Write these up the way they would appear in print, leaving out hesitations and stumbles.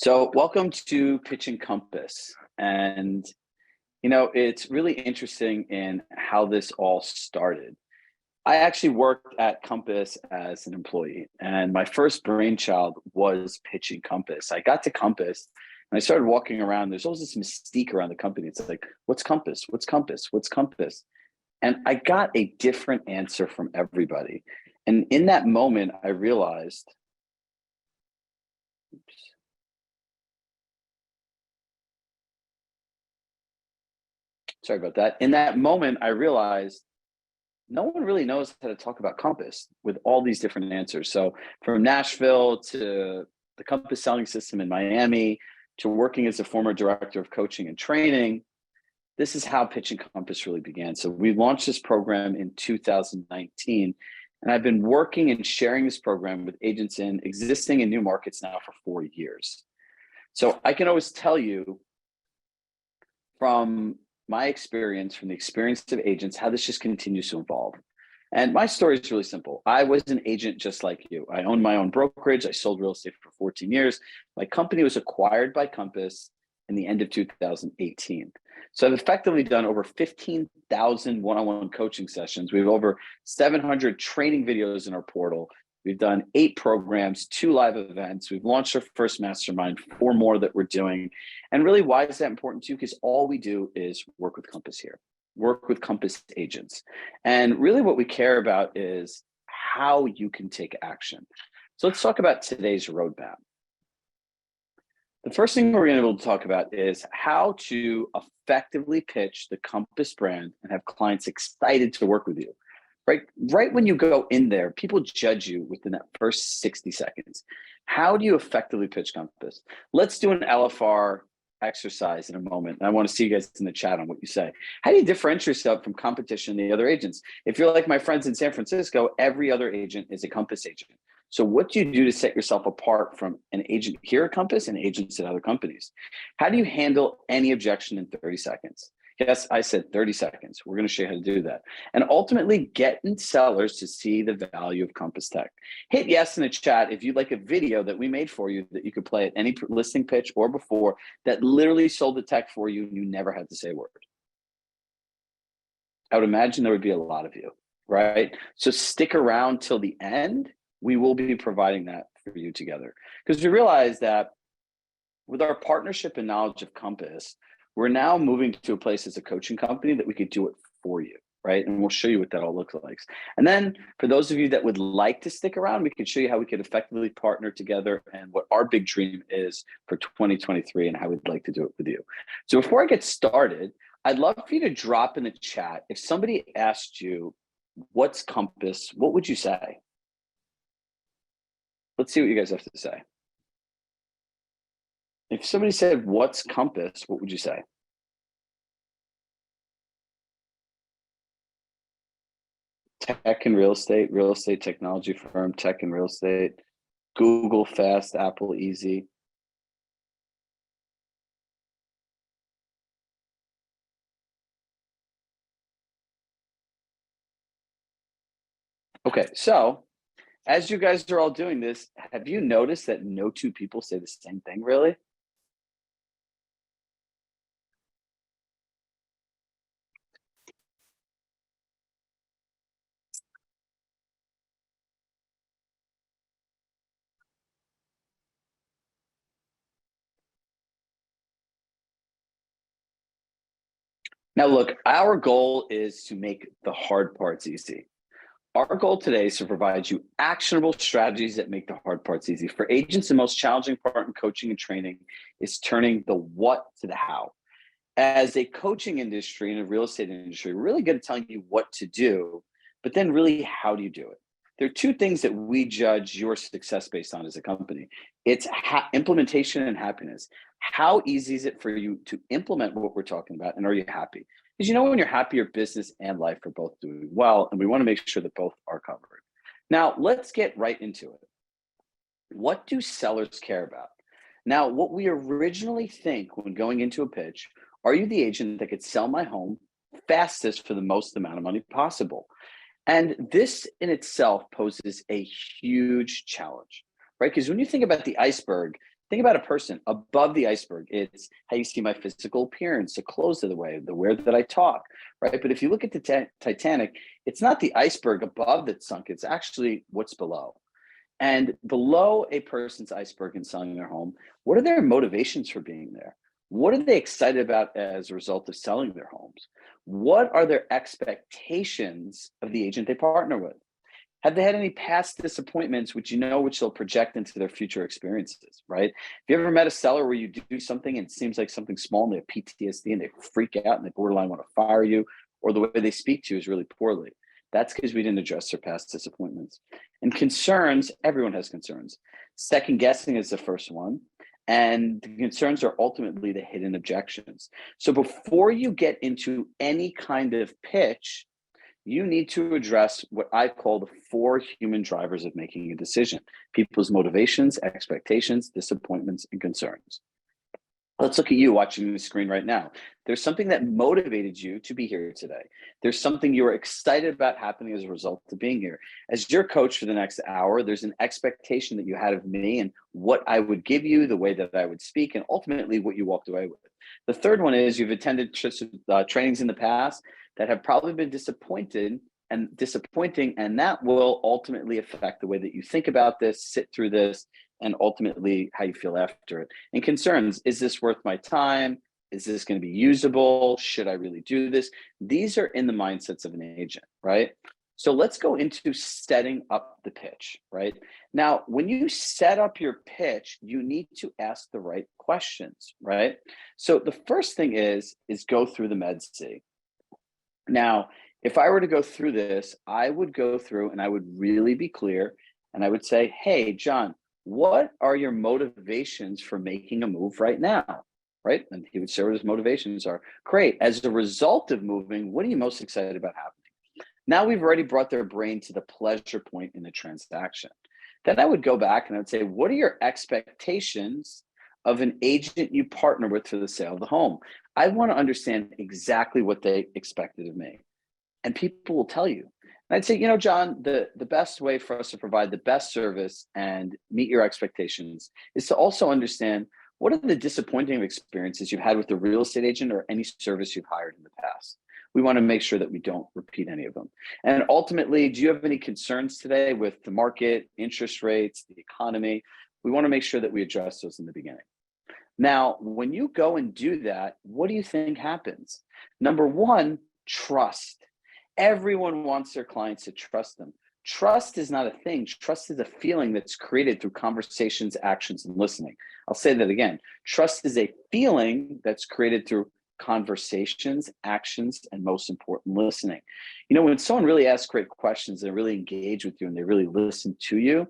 So, welcome to Pitching Compass. And, it's really interesting in how this all started. I actually worked at Compass as an employee, and my first brainchild was pitching Compass. I got to Compass and I started walking around. There's always this mystique around the company. It's like, what's Compass? What's Compass? What's Compass? And I got a different answer from everybody. And in that moment, I realized, oops, sorry about that. In that moment, I realized no one really knows how to talk about Compass with all these different answers. So from Nashville to the Compass selling system in Miami to working as a former director of coaching and training, this is how Pitching Compass really began. So we launched this program in 2019, and I've been working and sharing this program with agents in existing and new markets now for 4 years. So I can always tell you from my experience, from the experience of agents, how this just continues to evolve. And my story is really simple. I was an agent just like you. I owned my own brokerage. I sold real estate for 14 years. My company was acquired by Compass in the end of 2018. So I've effectively done over 15,000 one-on-one coaching sessions. We have over 700 training videos in our portal. We've done 8 programs, 2 live events. We've launched our first mastermind, 4 more that we're doing. And really, why is that important too? Because all we do is work with Compass here, work with Compass agents. And really what we care about is how you can take action. So let's talk about today's roadmap. The first thing we're going to be able to talk about is how to effectively pitch the Compass brand and have clients excited to work with you. Right when you go in there, people judge you within that first 60 seconds. How do you effectively pitch Compass? Let's do an LFR exercise in a moment. I want to see you guys in the chat on what you say. How do you differentiate yourself from competition and the other agents? If you're like my friends in San Francisco, every other agent is a Compass agent. So what do you do to set yourself apart from an agent here at Compass and agents at other companies? How do you handle any objection in 30 seconds? Yes, I said 30 seconds. We're going to show you how to do that. And ultimately getting sellers to see the value of Compass Tech. Hit yes in the chat if you'd like a video that we made for you that you could play at any listing pitch or before that literally sold the tech for you and you never had to say a word. I would imagine there would be a lot of you, right? So stick around till the end. We will be providing that for you together. Because we realize that with our partnership and knowledge of Compass, we're now moving to a place as a coaching company that we could do it for you, right? And we'll show you what that all looks like. And then for those of you that would like to stick around, we can show you how we could effectively partner together and what our big dream is for 2023 and how we'd like to do it with you. So before I get started, I'd love for you to drop in the chat. If somebody asked you, what's Compass, what would you say? Let's see what you guys have to say. If somebody said, what's Compass, what would you say? Tech and real estate technology firm, tech and real estate, Google fast, Apple easy. Okay, so as you guys are all doing this, have you noticed that no 2 people say the same thing, really? Now, look, our goal is to make the hard parts easy. Our goal today is to provide you actionable strategies that make the hard parts easy. For agents, the most challenging part in coaching and training is turning the what to the how. As a coaching industry and a real estate industry, we're really good at telling you what to do, but then really, how do you do it? There are 2 things that we judge your success based on as a company. It's implementation and happiness. How easy is it for you to implement what we're talking about, and are you happy? Because when you're happy, your business and life are both doing well, and we want to make sure that both are covered. Now, let's get right into it. What do sellers care about? Now, what we originally think when going into a pitch, are you the agent that could sell my home fastest for the most amount of money possible? And this in itself poses a huge challenge, right? Because when you think about the iceberg, Think about a person above the iceberg. It's how you see my physical appearance, the clothes of the way, the way that I talk, right? But if you look at the Titanic, it's not the iceberg above that sunk. It's actually what's below. And below a person's iceberg in selling their home, what are their motivations for being there? What are they excited about as a result of selling their homes? What are their expectations of the agent they partner with? Have they had any past disappointments, which they'll project into their future experiences, right? Have you ever met a seller where you do something and it seems like something small and they have PTSD and they freak out and they borderline want to fire you, or the way they speak to you is really poorly? That's because we didn't address their past disappointments. And concerns, everyone has concerns. Second guessing is the first one. And the concerns are ultimately the hidden objections. So before you get into any kind of pitch, you need to address what I call the 4 human drivers of making a decision: people's motivations, expectations, disappointments, and concerns. Let's look at you watching the screen right now. There's something that motivated you to be here today. There's something you are excited about happening as a result of being here. As your coach for the next hour, there's an expectation that you had of me and what I would give you, the way that I would speak, and ultimately what you walked away with. The third one is you've attended trainings in the past that have probably been disappointing, and that will ultimately affect the way that you think about this, sit through this, and ultimately how you feel after it. And concerns: is this worth my time? Is this going to be usable? Should I really do this? These are in the mindsets of an agent, right? So let's go into setting up the pitch, right? Now, when you set up your pitch, you need to ask the right questions, right? So the first thing is go through the med C. Now, if I were to go through this, I would go through and I would really be clear and I would say, hey, John, what are your motivations for making a move right now? Right? And he would say what his motivations are. Great. As a result of moving, what are you most excited about happening? Now we've already brought their brain to the pleasure point in the transaction. Then I would go back and I would say, what are your expectations of an agent you partner with for the sale of the home? I want to understand exactly what they expected of me. And people will tell you. And I'd say, John, the best way for us to provide the best service and meet your expectations is to also understand what are the disappointing experiences you've had with the real estate agent or any service you've hired in the past. We want to make sure that we don't repeat any of them. And ultimately, do you have any concerns today with the market, interest rates, the economy? We want to make sure that we address those in the beginning. Now, when you go and do that, what do you think happens? Number one, trust. Everyone wants their clients to trust them. Trust is not a thing. Trust is a feeling that's created through conversations, actions, and listening. I'll say that again. Trust is a feeling that's created through conversations, actions, and most important, listening. When someone really asks great questions, they really engage with you and they really listen to you,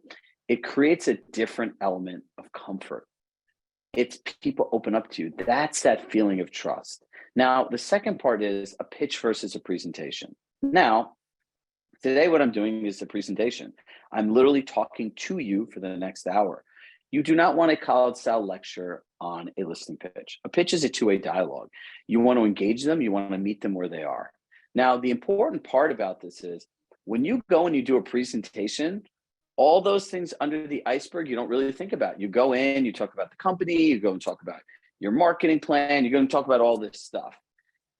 it creates a different element of comfort. It's people open up to you. That's that feeling of trust. Now, the second part is a pitch versus a presentation. Now, today what I'm doing is a presentation. I'm literally talking to you for the next hour. You do not want a college-style lecture on a listing pitch. A pitch is a two-way dialogue. You want to engage them. You want to meet them where they are. Now, the important part about this is when you go and you do a presentation, all those things under the iceberg, you don't really think about. You go in, you talk about the company, you go and talk about your marketing plan, you go and talk about all this stuff.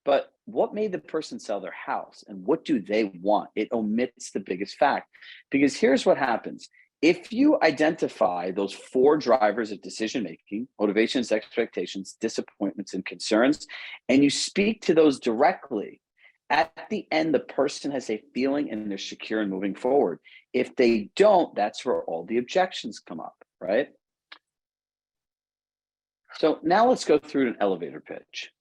But what made the person sell their house and what do they want? It omits the biggest fact, because here's what happens. If you identify those 4 drivers of decision-making, motivations, expectations, disappointments, and concerns, and you speak to those directly, at the end, the person has a feeling and they're secure in moving forward. If they don't, that's where all the objections come up, right? So now let's go through an elevator pitch.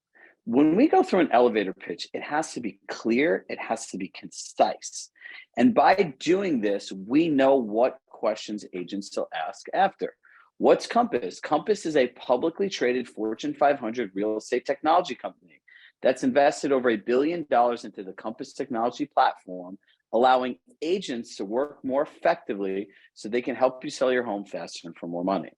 When we go through an elevator pitch, it has to be clear, it has to be concise. And by doing this, we know what questions agents will ask after. What's Compass? Compass is a publicly traded Fortune 500 real estate technology company that's invested over $1 billion into the Compass technology platform, allowing agents to work more effectively so they can help you sell your home faster and for more money.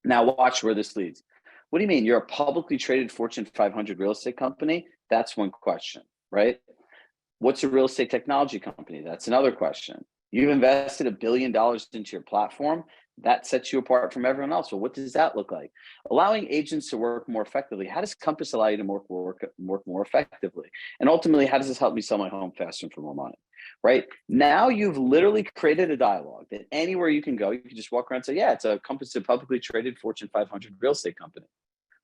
Now watch where this leads. What do you mean? You're a publicly traded Fortune 500 real estate company? That's one question, right? What's a real estate technology company? That's another question. You've invested $1 billion into your platform? That sets you apart from everyone else. Well, what does that look like? Allowing agents to work more effectively. How does Compass allow you to work more effectively? And ultimately, how does this help me sell my home faster and for more money? Right now, you've literally created a dialogue that anywhere you can go, you can just walk around and say, yeah, it's a Compass, a publicly traded Fortune 500 real estate company.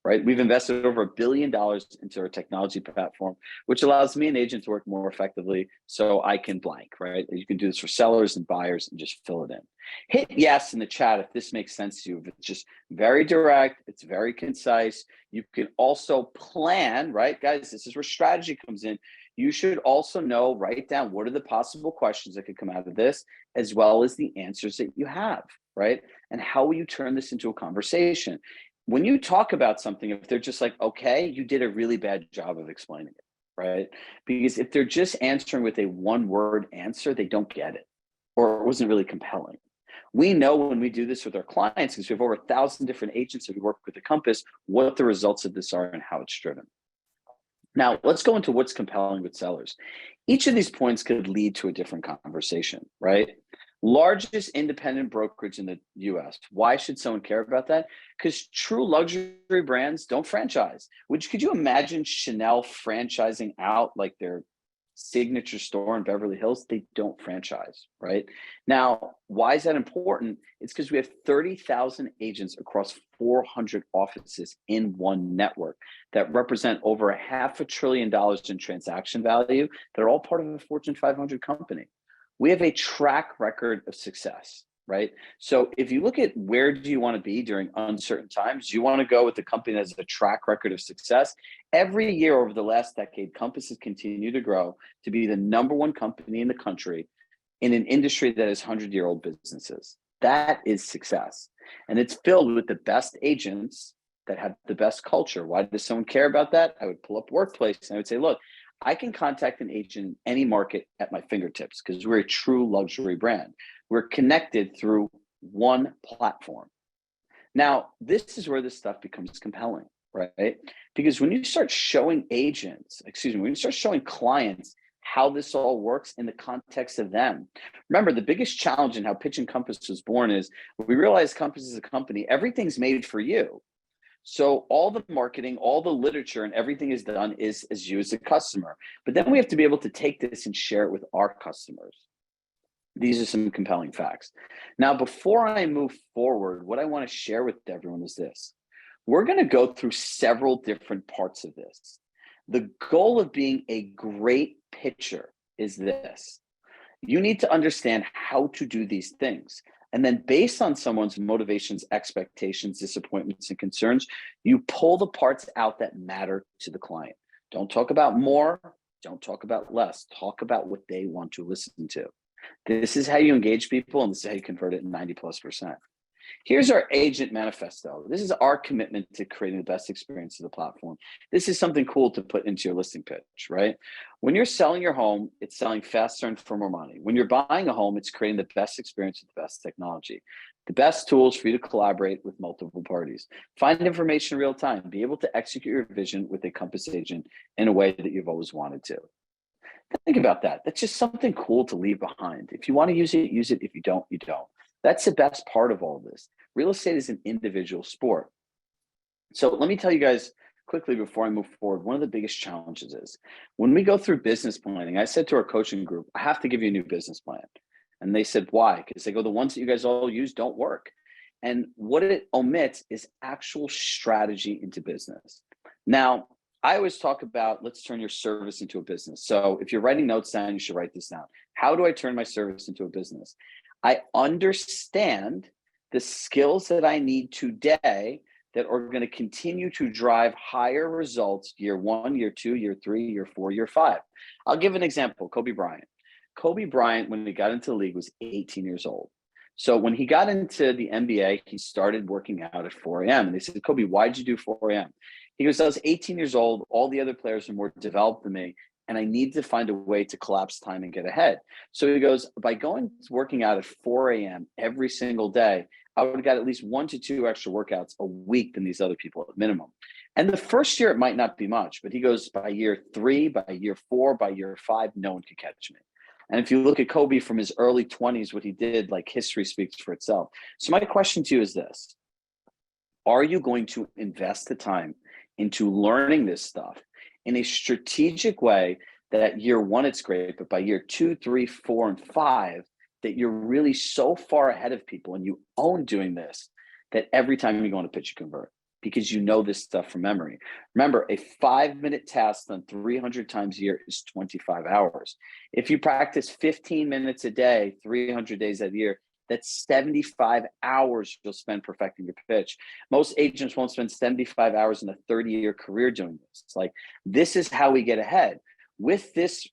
Right? We've invested over $1 billion into our technology platform, which allows me an agent to work more effectively so I can blank, right? You can do this for sellers and buyers and just fill it in. Hit yes in the chat if this makes sense to you. If it's just very direct, it's very concise. You can also plan, right? Guys, this is where strategy comes in. You should also know, write down what are the possible questions that could come out of this, as well as the answers that you have, right? And how will you turn this into a conversation? When you talk about something, if they're just like, okay, you did a really bad job of explaining it, right? Because if they're just answering with a one word answer, they don't get it, or it wasn't really compelling. We know when we do this with our clients, because we have over 1,000 different agents that we work with at Compass, what the results of this are and how it's driven. Now, let's go into what's compelling with sellers. Each of these points could lead to a different conversation, right? Largest independent brokerage in the US. Why should someone care about that? Because true luxury brands don't franchise. Could you imagine Chanel franchising out like their signature store in Beverly Hills? They don't franchise, right? Now, why is that important? It's because we have 30,000 agents across 400 offices in one network that represent over $500 billion in transaction value that are all part of a Fortune 500 company. We have a track record of success, right? So if you look at where do you want to be during uncertain times, you want to go with the company that has a track record of success. Every year over the last decade, Compass has continued to grow to be the #1 company in the country in an industry that has 100-year-old businesses. That is success. And it's filled with the best agents that have the best culture. Why does someone care about that? I would pull up Workplace and I would say, look, I can contact an agent in any market at my fingertips because we're a true luxury brand. We're connected through one platform. Now, this is where this stuff becomes compelling, right? Because when you start showing when you start showing clients how this all works in the context of them. Remember, the biggest challenge in how Pitch and Compass was born is we realized Compass is a company, everything's made for you. So all the marketing, all the literature and everything is done is as you as a customer. But then we have to be able to take this and share it with our customers. These are some compelling facts. Now, before I move forward, what I want to share with everyone is this. We're going to go through several different parts of this. The goal of being a great pitcher is this. You need to understand how to do these things. And then based on someone's motivations, expectations, disappointments, and concerns, you pull the parts out that matter to the client. Don't talk about more, don't talk about less. Talk about what they want to listen to. This is how you engage people, and this is how you convert it 90+%. Here's our agent manifesto. This is our commitment to creating the best experience of the platform. This is something cool to put into your listing pitch, right? When you're selling your home, it's selling faster and for more money. When you're buying a home, it's creating the best experience with the best technology, the best tools for you to collaborate with multiple parties, find information in real time, be able to execute your vision with a Compass agent in a way that you've always wanted to. Think about that. That's just something cool to leave behind. If you want to use it, use it. If you don't, you don't. That's the best part of all of this. Real estate is an individual sport. So let me tell you guys quickly before I move forward, one of the biggest challenges is when we go through business planning, I said to our coaching group, I have to give you a new business plan. And they said, why? Because they go, the ones that you guys all use don't work. And what it omits is actual strategy into business. Now, I always talk about, let's turn your service into a business. So if you're writing notes down, you should write this down. How do I turn my service into a business? I understand the skills that I need today that are going to continue to drive higher results year 1, year 2, year 3, year 4, year 5. I'll give an example, Kobe Bryant. Kobe Bryant, when he got into the league, was 18 years old. So when he got into the NBA, he started working out at 4 a.m. And they said, Kobe, why'd you do 4 a.m.? He goes, I was 18 years old. All the other players are more developed than me. And I need to find a way to collapse time and get ahead. So he goes, by working out at 4 a.m. every single day, I would have got at least 1 to 2 extra workouts a week than these other people at minimum. And the first year, it might not be much, but he goes, by year 3, by year 4, by year 5, no one could catch me. And if you look at Kobe from his early 20s, what he did, like, history speaks for itself. So my question to you is this: are you going to invest the time into learning this stuff in a strategic way that year one, it's great, but by year 2, 3, 4, and 5, that you're really so far ahead of people and you own doing this that every time you go on a pitch, you convert because you know this stuff from memory. Remember, a 5-minute task done 300 times a year is 25 hours. If you practice 15 minutes a day, 300 days a year, that's 75 hours you'll spend perfecting your pitch. Most agents won't spend 75 hours in a 30-year career doing this. It's like, this is how we get ahead. With this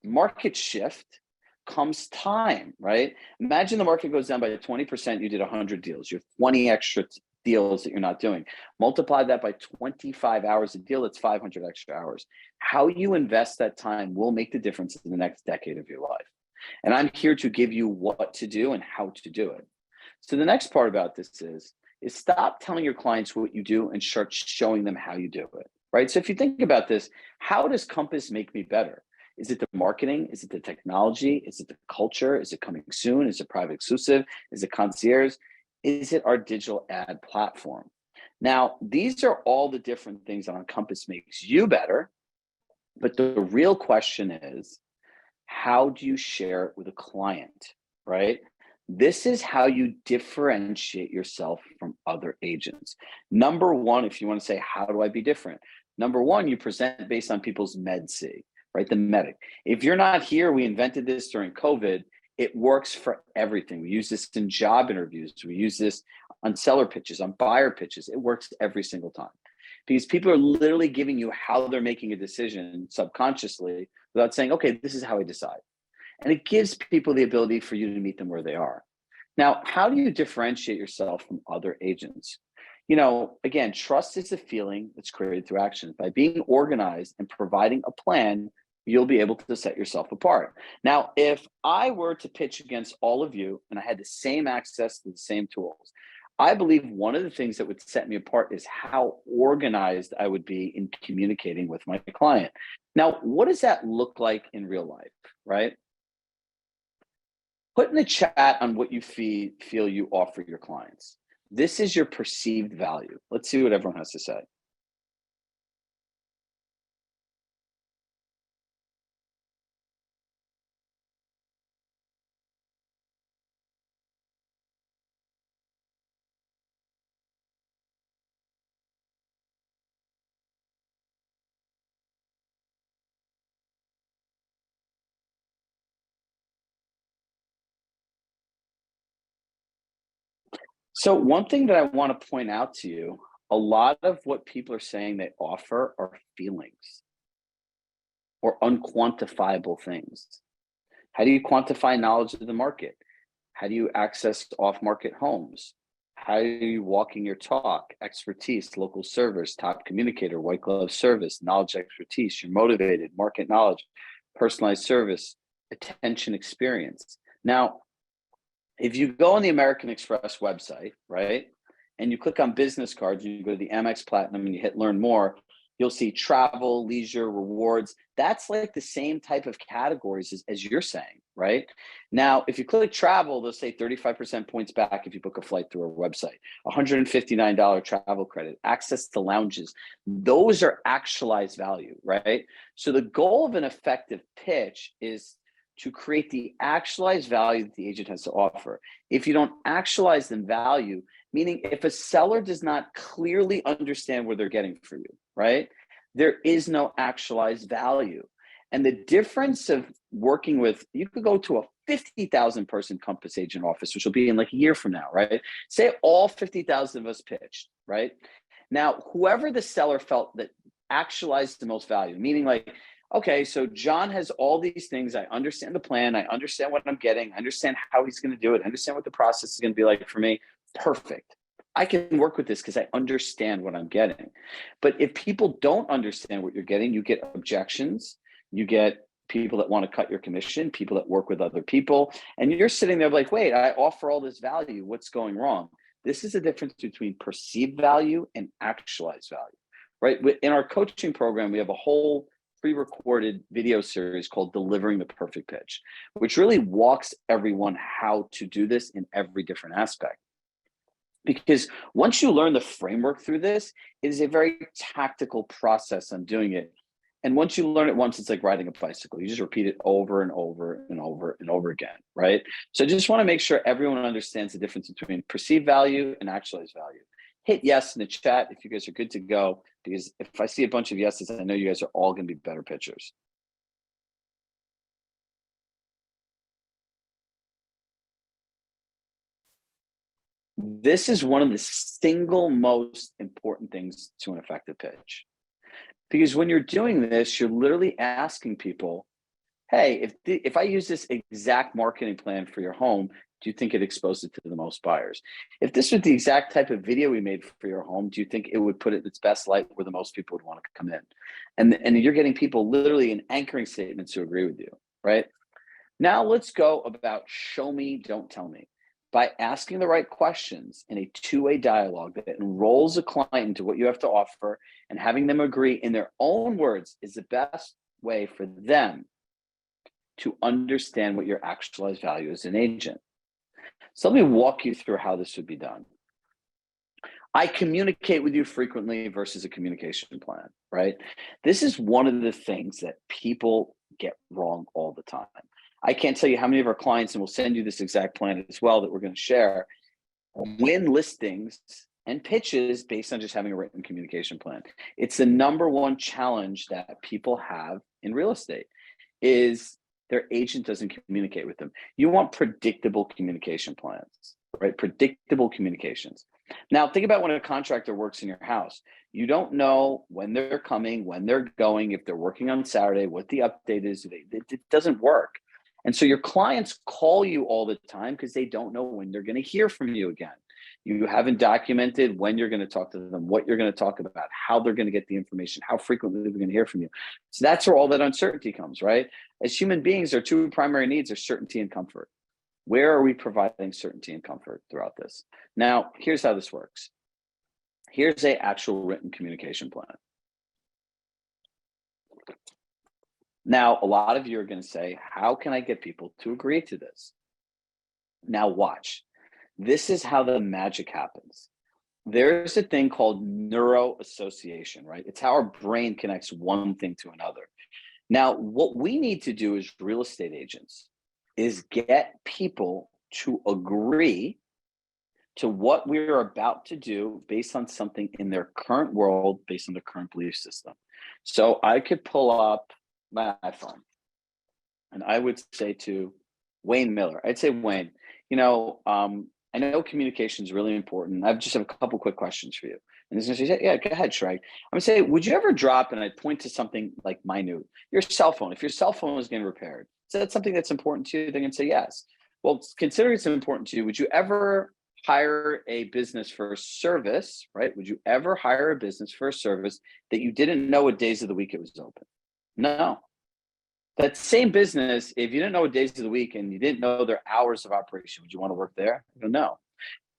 market shift comes time, right? Imagine the market goes down by 20%, you did 100 deals. You have 20 extra deals that you're not doing. Multiply that by 25 hours a deal, that's 500 extra hours. How you invest that time will make the difference in the next decade of your life. And I'm here to give you what to do and how to do it. So the next part about this is stop telling your clients what you do and start showing them how you do it, right? So if you think about this, how does Compass make me better? Is it the marketing? Is it the technology? Is it the culture? Is it coming soon? Is it private exclusive? Is it concierge? Is it our digital ad platform? Now, these are all the different things that on Compass makes you better. But the real question is, how do you share it with a client, right? This is how you differentiate yourself from other agents. Number one, if you want to say, how do I be different? Number one, you present based on people's med-C, right? The medic. If you're not here, we invented this during COVID. It works for everything. We use this in job interviews. We use this on seller pitches, on buyer pitches. It works every single time because people are literally giving you how they're making a decision subconsciously without saying, okay, this is how I decide. And it gives people the ability for you to meet them where they are. Now, how do you differentiate yourself from other agents? You know, again, trust is a feeling that's created through action. By being organized and providing a plan, you'll be able to set yourself apart. Now, if I were to pitch against all of you and I had the same access to the same tools, I believe one of the things that would set me apart is how organized I would be in communicating with my client. Now, what does that look like in real life, right? Put in the chat on what you feel you offer your clients. This is your perceived value. Let's see what everyone has to say. So one thing that I want to point out to you, a lot of what people are saying they offer are feelings or unquantifiable things. How do you quantify knowledge of the market? How do you access off-market homes? How are you walking your talk? Expertise, local service, top communicator, white glove service, knowledge, expertise. You're motivated, market knowledge, personalized service, attention, experience. Now, if you go on the American Express website, right, and you click on business cards, you go to the Amex Platinum and you hit learn more, you'll see travel, leisure, rewards. That's like the same type of categories as you're saying, right? Now, if you click travel, they'll say 35% points back if you book a flight through our website, $159 travel credit, access to lounges. Those are actualized value, right? So the goal of an effective pitch is to create the actualized value that the agent has to offer. If you don't actualize the value, meaning if a seller does not clearly understand what they're getting for you, right? There is no actualized value. And the difference of working with, you could go to a 50,000 person Compass agent office, which will be in like a year from now, right? Say all 50,000 of us pitched, right? Now, whoever the seller felt that actualized the most value, meaning like, okay, so John has all these things. I understand the plan. I understand what I'm getting. I understand how he's going to do it. I understand what the process is going to be like for me. Perfect. I can work with this because I understand what I'm getting. But if people don't understand what you're getting, you get objections. You get people that want to cut your commission, people that work with other people. And you're sitting there like, wait, I offer all this value. What's going wrong? This is the difference between perceived value and actualized value, right? In our coaching program, we have a whole pre-recorded video series called Delivering the Perfect Pitch, which really walks everyone how to do this in every different aspect. Because once you learn the framework through this, it is a very tactical process on doing it. And once you learn it once, it's like riding a bicycle. You just repeat it over and over and over and over again, right? So I just want to make sure everyone understands the difference between perceived value and actualized value. Hit yes in the chat if you guys are good to go, because if I see a bunch of yeses, I know you guys are all going to be better pitchers. This is one of the single most important things to an effective pitch. Because when you're doing this, you're literally asking people, hey, if I use this exact marketing plan for your home, do you think it exposes it to the most buyers? If this was the exact type of video we made for your home, do you think it would put it in its best light where the most people would want to come in? And you're getting people literally in anchoring statements who agree with you, right? Now let's go about show me, don't tell me. By asking the right questions in a two-way dialogue that enrolls a client into what you have to offer and having them agree in their own words is the best way for them to understand what your actualized value as an agent. So let me walk you through how this would be done. I communicate with you frequently versus a communication plan, right? This is one of the things that people get wrong all the time. I can't tell you how many of our clients, and we'll send you this exact plan as well that we're going to share, win listings and pitches based on just having a written communication plan. It's the number one challenge that people have in real estate is their agent doesn't communicate with them. You want predictable communication plans, right? Predictable communications. Now, think about when a contractor works in your house. You don't know when they're coming, when they're going, if they're working on Saturday, what the update is. It doesn't work. And so your clients call you all the time because they don't know when they're going to hear from you again. You haven't documented when you're going to talk to them, what you're going to talk about, how they're going to get the information, how frequently they're going to hear from you. So that's where all that uncertainty comes, right? As human beings, our two primary needs are certainty and comfort. Where are we providing certainty and comfort throughout this? Now, here's how this works. Here's an actual written communication plan. Now, a lot of you are going to say, how can I get people to agree to this? Now watch. This is how the magic happens. There's a thing called neuroassociation, right? It's how our brain connects one thing to another. Now, what we need to do as real estate agents is get people to agree to what we're about to do based on something in their current world, based on their current belief system. So I could pull up my iPhone and I would say to Wayne Miller, I'd say, Wayne, I know communication is really important. I just have a couple quick questions for you. And he's going to say, yeah, go ahead, Chirag. I'm going to say, would you ever drop, and I'd point to something like minute, your cell phone. If your cell phone is getting repaired, is that something that's important to you? They're going to say yes. Well, considering it's important to you, would you ever hire a business for a service, right? Would you ever hire a business for a service that you didn't know what days of the week it was open? No. That same business, if you didn't know what days of the week and you didn't know their hours of operation, would you want to work there? I go, no.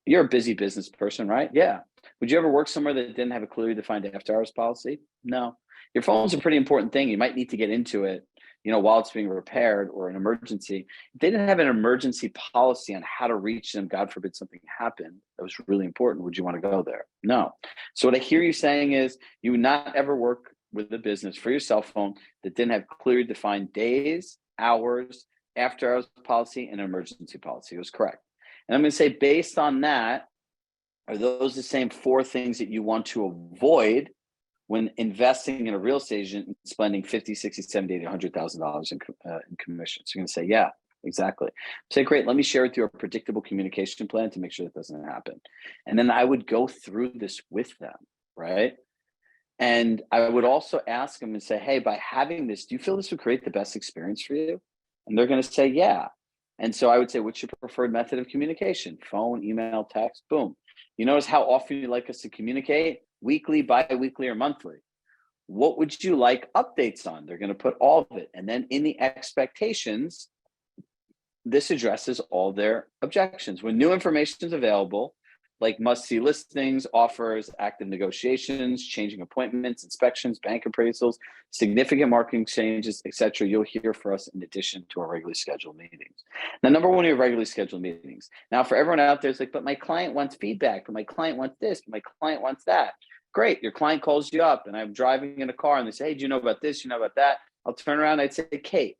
You're a busy business person, right? Yeah. Would you ever work somewhere that didn't have a clearly defined after hours policy? No. Your phone's a pretty important thing. You might need to get into it, while it's being repaired or an emergency. If they didn't have an emergency policy on how to reach them, God forbid something happened that was really important, would you want to go there? No. So what I hear you saying is you would not ever work with a business for your cell phone that didn't have clearly defined days, hours, after hours policy, and emergency policy. It was correct. And I'm going to say, based on that, are those the same four things that you want to avoid when investing in a real estate agent and spending $50, $60, $70, $100,000 in commissions? You're going to say, yeah, exactly. Say, great, let me share with you a predictable communication plan to make sure that doesn't happen. And then I would go through this with them, right? And I would also ask them and say, hey, by having this, do you feel this would create the best experience for you? And they're going to say, yeah. And so I would say, what's your preferred method of communication? Phone, email, text, boom. You notice how often you like us to communicate? Weekly, bi-weekly, or monthly. What would you like updates on? They're going to put all of it. And then in the expectations, this addresses all their objections. When new information is available, like must-see listings, offers, active negotiations, changing appointments, inspections, bank appraisals, significant marketing changes, etc. You'll hear from us in addition to our regularly scheduled meetings. Now, number one, your regularly scheduled meetings. Now, for everyone out there, it's like, but my client wants feedback, but my client wants this, but my client wants that. Great, your client calls you up and I'm driving in a car and they say, hey, do you know about this? You know about that? I'll turn around and I'd say, Kate,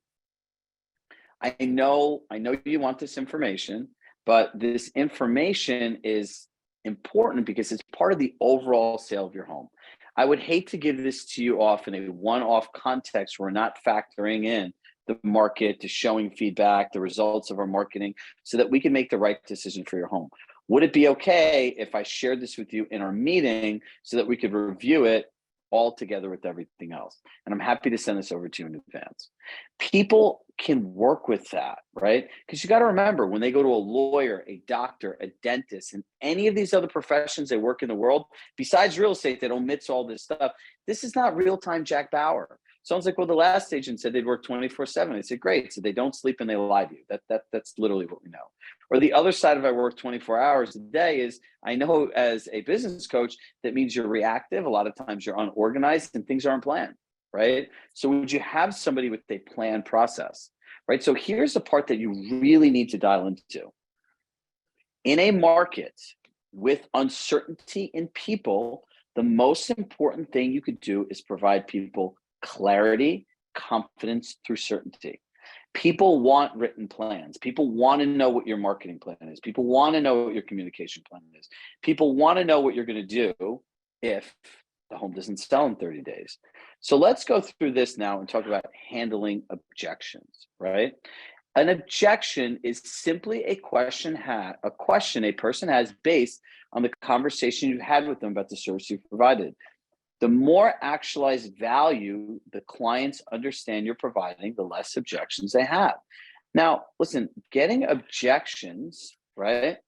I know you want this information, but this information is important because it's part of the overall sale of your home. I would hate to give this to you off in a one-off context where we're not factoring in the market, to showing feedback, the results of our marketing, so that we can make the right decision for your home. Would it be okay if I shared this with you in our meeting so that we could review it all together with everything else? And I'm happy to send this over to you in advance. People can work with that, right? Because you got to remember, when they go to a lawyer, a doctor, a dentist, and any of these other professions they work in the world, besides real estate that omits all this stuff, this is not real-time Jack Bauer. Sounds like, well, the last agent said they'd work 24/7. I said, great. So they don't sleep and they lie to you. That's literally what we know. Or the other side of I work 24 hours a day is, I know as a business coach, that means you're reactive. A lot of times you're unorganized and things aren't planned, right? So would you have somebody with a planned process, right? So here's the part that you really need to dial into. In a market with uncertainty in people, the most important thing you could do is provide people clarity, confidence through certainty. People want written plans. People want to know what your marketing plan is. People want to know what your communication plan is. People want to know what you're going to do if the home doesn't sell in 30 days. So let's go through this now and talk about handling objections, right? An objection is simply a question a person has based on the conversation you've had with them about the service you've provided. The more actualized value the clients understand you're providing, the less objections they have. Now, listen, getting objections, right,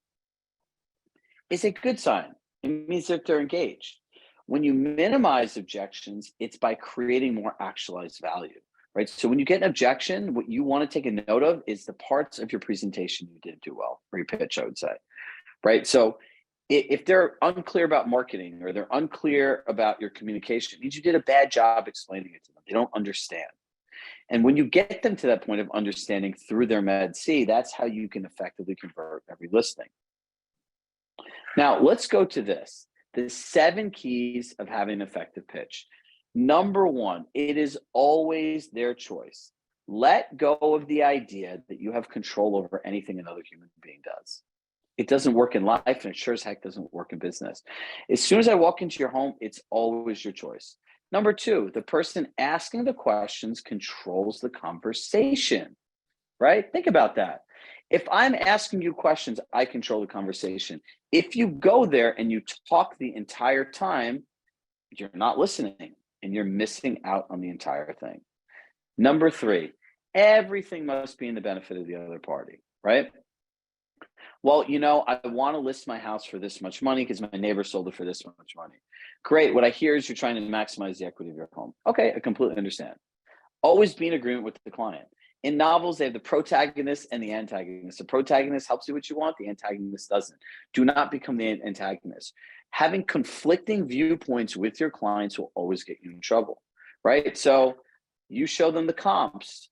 is a good sign. It means that they're engaged. When you minimize objections, it's by creating more actualized value, right? So when you get an objection, what you want to take a note of is the parts of your presentation you didn't do well, or your pitch, I would say, right? So if they're unclear about marketing or they're unclear about your communication, it means you did a bad job explaining it to them. They don't understand. And when you get them to that point of understanding through their Med C, that's how you can effectively convert every listing. Now, let's go to this. The 7 keys of having an effective pitch. Number 1, it is always their choice. Let go of the idea that you have control over anything another human being does. It doesn't work in life, and it sure as heck doesn't work in business. As soon as I walk into your home, it's always your choice. Number 2, the person asking the questions controls the conversation, right? Think about that. If I'm asking you questions, I control the conversation. If you go there and you talk the entire time, you're not listening and you're missing out on the entire thing. Number 3, everything must be in the benefit of the other party, right? Well, I want to list my house for this much money because my neighbor sold it for this much money. Great. What I hear is you're trying to maximize the equity of your home. Okay, I completely understand. Always be in agreement with the client. In novels, they have the protagonist and the antagonist. The protagonist helps you what you want. The antagonist doesn't. Do not become the antagonist. Having conflicting viewpoints with your clients will always get you in trouble, right? So you show them the comps.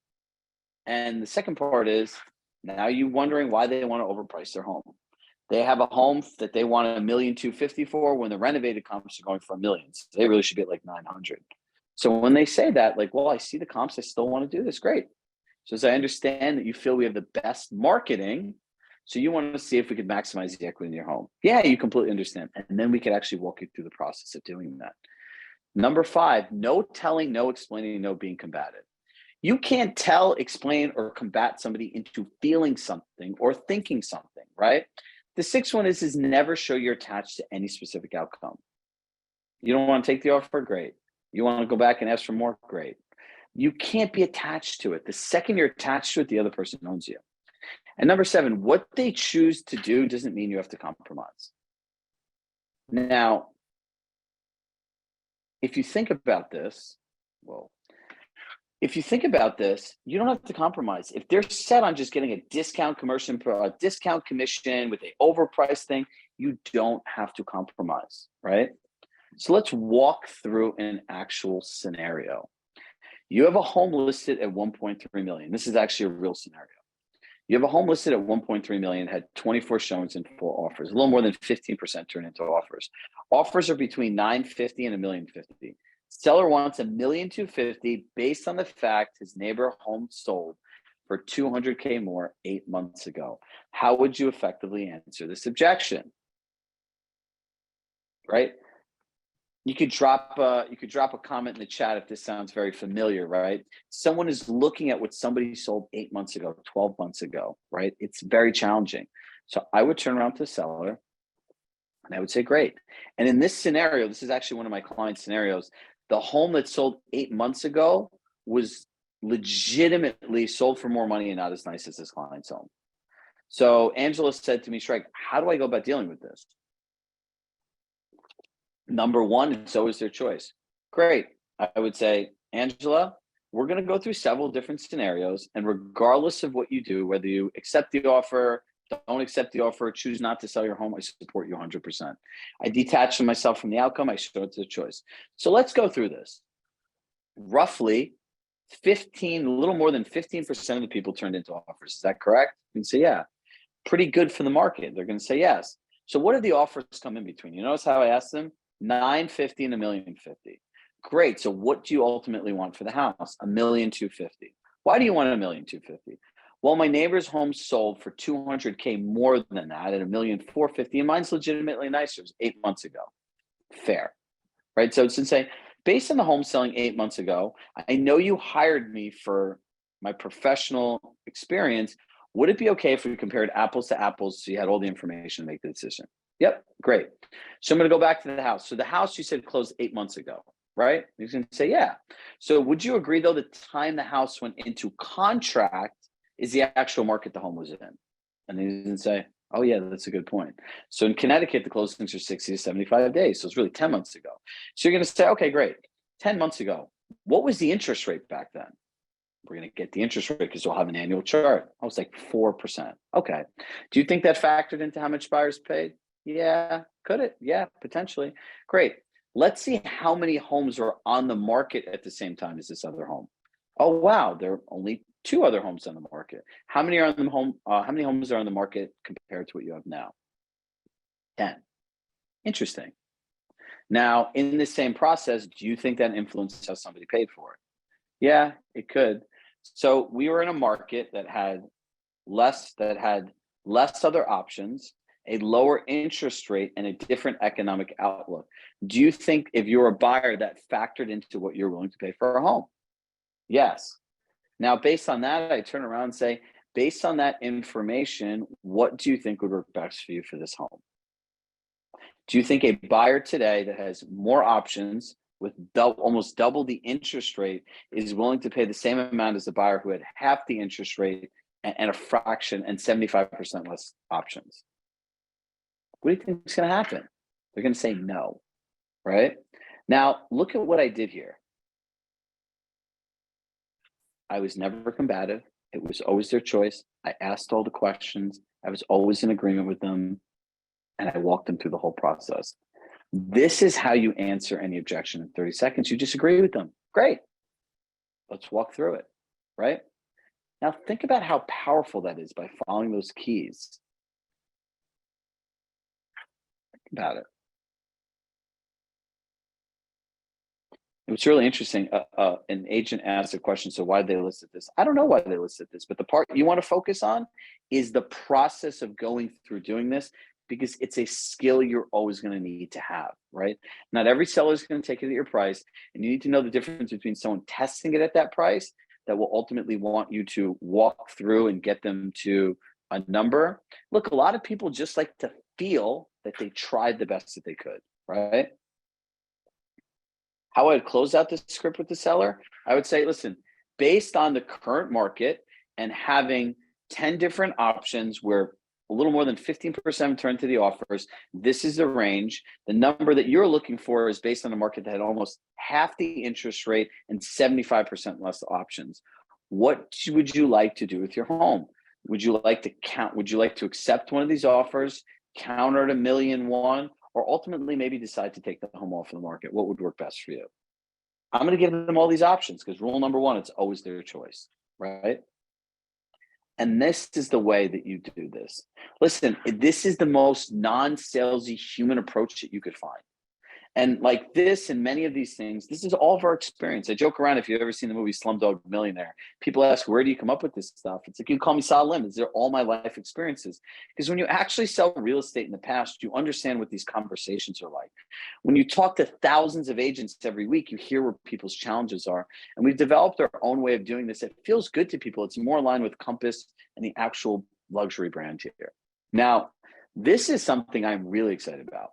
And the second part is, now you wondering why they want to overprice their home. They have a home that they want $1,250,000 for when the renovated comps are going for $1 million. So they really should be at like 900. So when they say that, like, well, I see the comps, I still want to do this. Great. So as I understand that you feel we have the best marketing, so you want to see if we could maximize the equity in your home. Yeah, you completely understand. And then we could actually walk you through the process of doing that. Number 5, no telling, no explaining, no being combative. You can't tell, explain, or combat somebody into feeling something or thinking something, right? The 6th one is never show you're attached to any specific outcome. You don't want to take the offer? Great. You want to go back and ask for more? Great. You can't be attached to it. The second you're attached to it, the other person owns you. And number 7, what they choose to do doesn't mean you have to compromise. Now, if you think about this, well, If you think about this, you don't have to compromise. If they're set on just getting a discount commission with a overpriced thing, you don't have to compromise, right? So let's walk through an actual scenario. You have a home listed at 1.3 million. This is actually a real scenario. You have a home listed at 1.3 million, had 24 showings and 4 offers. A little more than 15% turn into offers. Offers are between 950 and 1,050,000. Seller wants 1,250,000 based on the fact his neighbor home sold for 200K more 8 months ago. How would you effectively answer this objection? Right? You could drop a comment in the chat if this sounds very familiar, right? Someone is looking at what somebody sold 8 months ago, 12 months ago, right? It's very challenging. So I would turn around to the seller and I would say, great. And in this scenario, this is actually one of my client scenarios. The home that sold 8 months ago was legitimately sold for more money and not as nice as this client's home. So Angela said to me, Shrek, how do I go about dealing with this? Number one, it's always their choice. Great. I would say, Angela, we're going to go through several different scenarios. And regardless of what you do, whether you accept the offer, don't accept the offer, choose not to sell your home, I support you 100%. I detach myself from the outcome. I show it to the choice. So let's go through this. Roughly 15, a little more than 15% of the people turned into offers. Is that correct? You can say, yeah. Pretty good for the market. They're going to say yes. So what did the offers come in between? You notice how I asked them? 950 and 1,050,000. Great. So what do you ultimately want for the house? 1,250,000. Why do you want 1,250,000? Well, my neighbor's home sold for 200K more than that at 1,450,000, and mine's legitimately nicer. It was 8 months ago. Fair, right? So it's insane. Based on the home selling 8 months ago, I know you hired me for my professional experience. Would it be okay if we compared apples to apples so you had all the information to make the decision? Yep, great. So I'm going to go back to the house. So the house you said closed 8 months ago, right? He's going to say, yeah. So would you agree, though, the time the house went into contract is the actual market the home was in? And he's going to say, oh, yeah, that's a good point. So in Connecticut, the closings are 60 to 75 days. So it's really 10 months ago. So you're going to say, okay, great. 10 months ago, what was the interest rate back then? We're going to get the interest rate because we'll have an annual chart. I was like 4%. Okay. Do you think that factored into how much buyers paid? Yeah. Could it? Yeah, potentially. Great. Let's see how many homes are on the market at the same time as this other home. Oh, wow. There are only 2 other homes on the market. How many are on the home? How many homes are on the market compared to what you have now? 10. Interesting. Now, in the same process, do you think that influences how somebody paid for it? Yeah, it could. So we were in a market that had less other options, a lower interest rate, and a different economic outlook. Do you think if you're a buyer that factored into what you're willing to pay for a home? Yes. Now, based on that, I turn around and say, based on that information, what do you think would work best for you for this home? Do you think a buyer today that has more options with almost double the interest rate is willing to pay the same amount as the buyer who had half the interest rate and a fraction and 75% less options? What do you think is going to happen? They're going to say no, right? Now, look at what I did here. I was never combative. It was always their choice. I asked all the questions. I was always in agreement with them. And I walked them through the whole process. This is how you answer any objection in 30 seconds. You disagree with them. Great. Let's walk through it, right? Now think about how powerful that is by following those keys. Think about it. It was really interesting. An agent asked a question, so why did they listed this? I don't know why they listed this, but the part you want to focus on is the process of going through doing this, because it's a skill you're always going to need to have, right? Not every seller is going to take it at your price, and you need to know the difference between someone testing it at that price that will ultimately want you to walk through and get them to a number. Look, a lot of people just like to feel that they tried the best that they could, right? How I'd close out the script with the seller, I would say, listen, based on the current market and having 10 different options where a little more than 15% return to the offers. This is the range. The number that you're looking for is based on a market that had almost half the interest rate and 75% less options. What would you like to do with your home? Would you like to accept one of these offers, counter at 1,000,001, or ultimately maybe decide to take the home off the market? What would work best for you? I'm going to give them all these options because rule number one, it's always their choice, right? And this is the way that you do this. Listen, this is the most non-salesy human approach that you could find. And like this and many of these things, this is all of our experience. I joke around, if you've ever seen the movie Slumdog Millionaire, people ask, where do you come up with this stuff? It's like, you call me Salim. These are all my life experiences. Because when you actually sell real estate in the past, you understand what these conversations are like. When you talk to thousands of agents every week, you hear where people's challenges are. And we've developed our own way of doing this. It feels good to people. It's more aligned with Compass and the actual luxury brand here. Now, this is something I'm really excited about.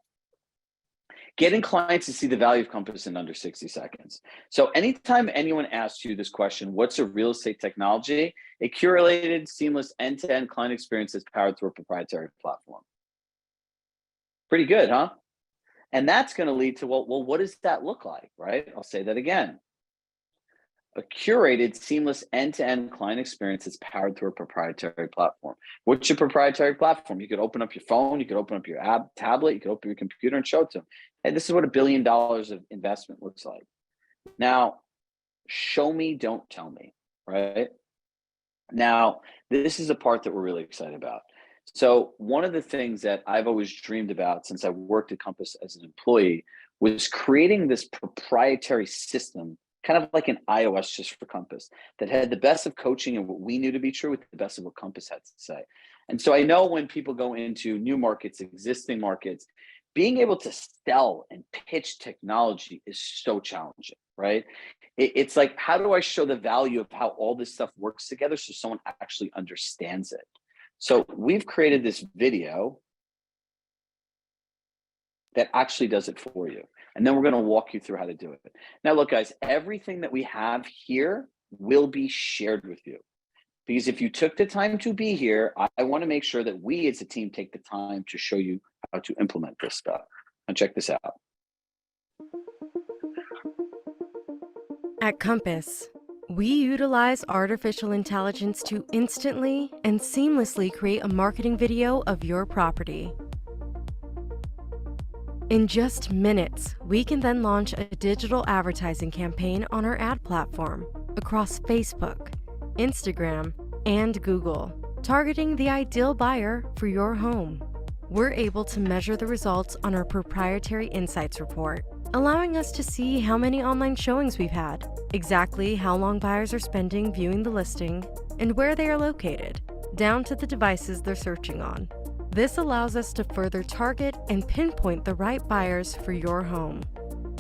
Getting clients to see the value of Compass in under 60 seconds. So anytime anyone asks you this question, what's a real estate technology? A curated, seamless, end-to-end client experience that's powered through a proprietary platform. Pretty good, huh? And that's going to lead to, well, what does that look like, right? I'll say that again. A curated, seamless, end-to-end client experience that's powered through a proprietary platform. What's your proprietary platform? You could open up your phone, you could open up your app, tablet, you could open your computer and show it to them. Hey, this is what $1 billion of investment looks like. Now, show me, don't tell me, right? Now, this is a part that we're really excited about. So one of the things that I've always dreamed about since I worked at Compass as an employee was creating this proprietary system, kind of like an iOS just for Compass, that had the best of coaching and what we knew to be true with the best of what Compass had to say. And so I know when people go into new markets, existing markets, being able to sell and pitch technology is so challenging, right? It's like, how do I show the value of how all this stuff works together so someone actually understands it? So we've created this video that actually does it for you. And then we're going to walk you through how to do it. Now, look, guys, everything that we have here will be shared with you. Because if you took the time to be here, I want to make sure that we as a team take the time to show you how to implement this stuff. And check this out. At Compass, we utilize artificial intelligence to instantly and seamlessly create a marketing video of your property. In just minutes, we can then launch a digital advertising campaign on our ad platform across Facebook, Instagram, and Google, targeting the ideal buyer for your home. We're able to measure the results on our proprietary insights report, allowing us to see how many online showings we've had, exactly how long buyers are spending viewing the listing, and where they are located, down to the devices they're searching on. This allows us to further target and pinpoint the right buyers for your home.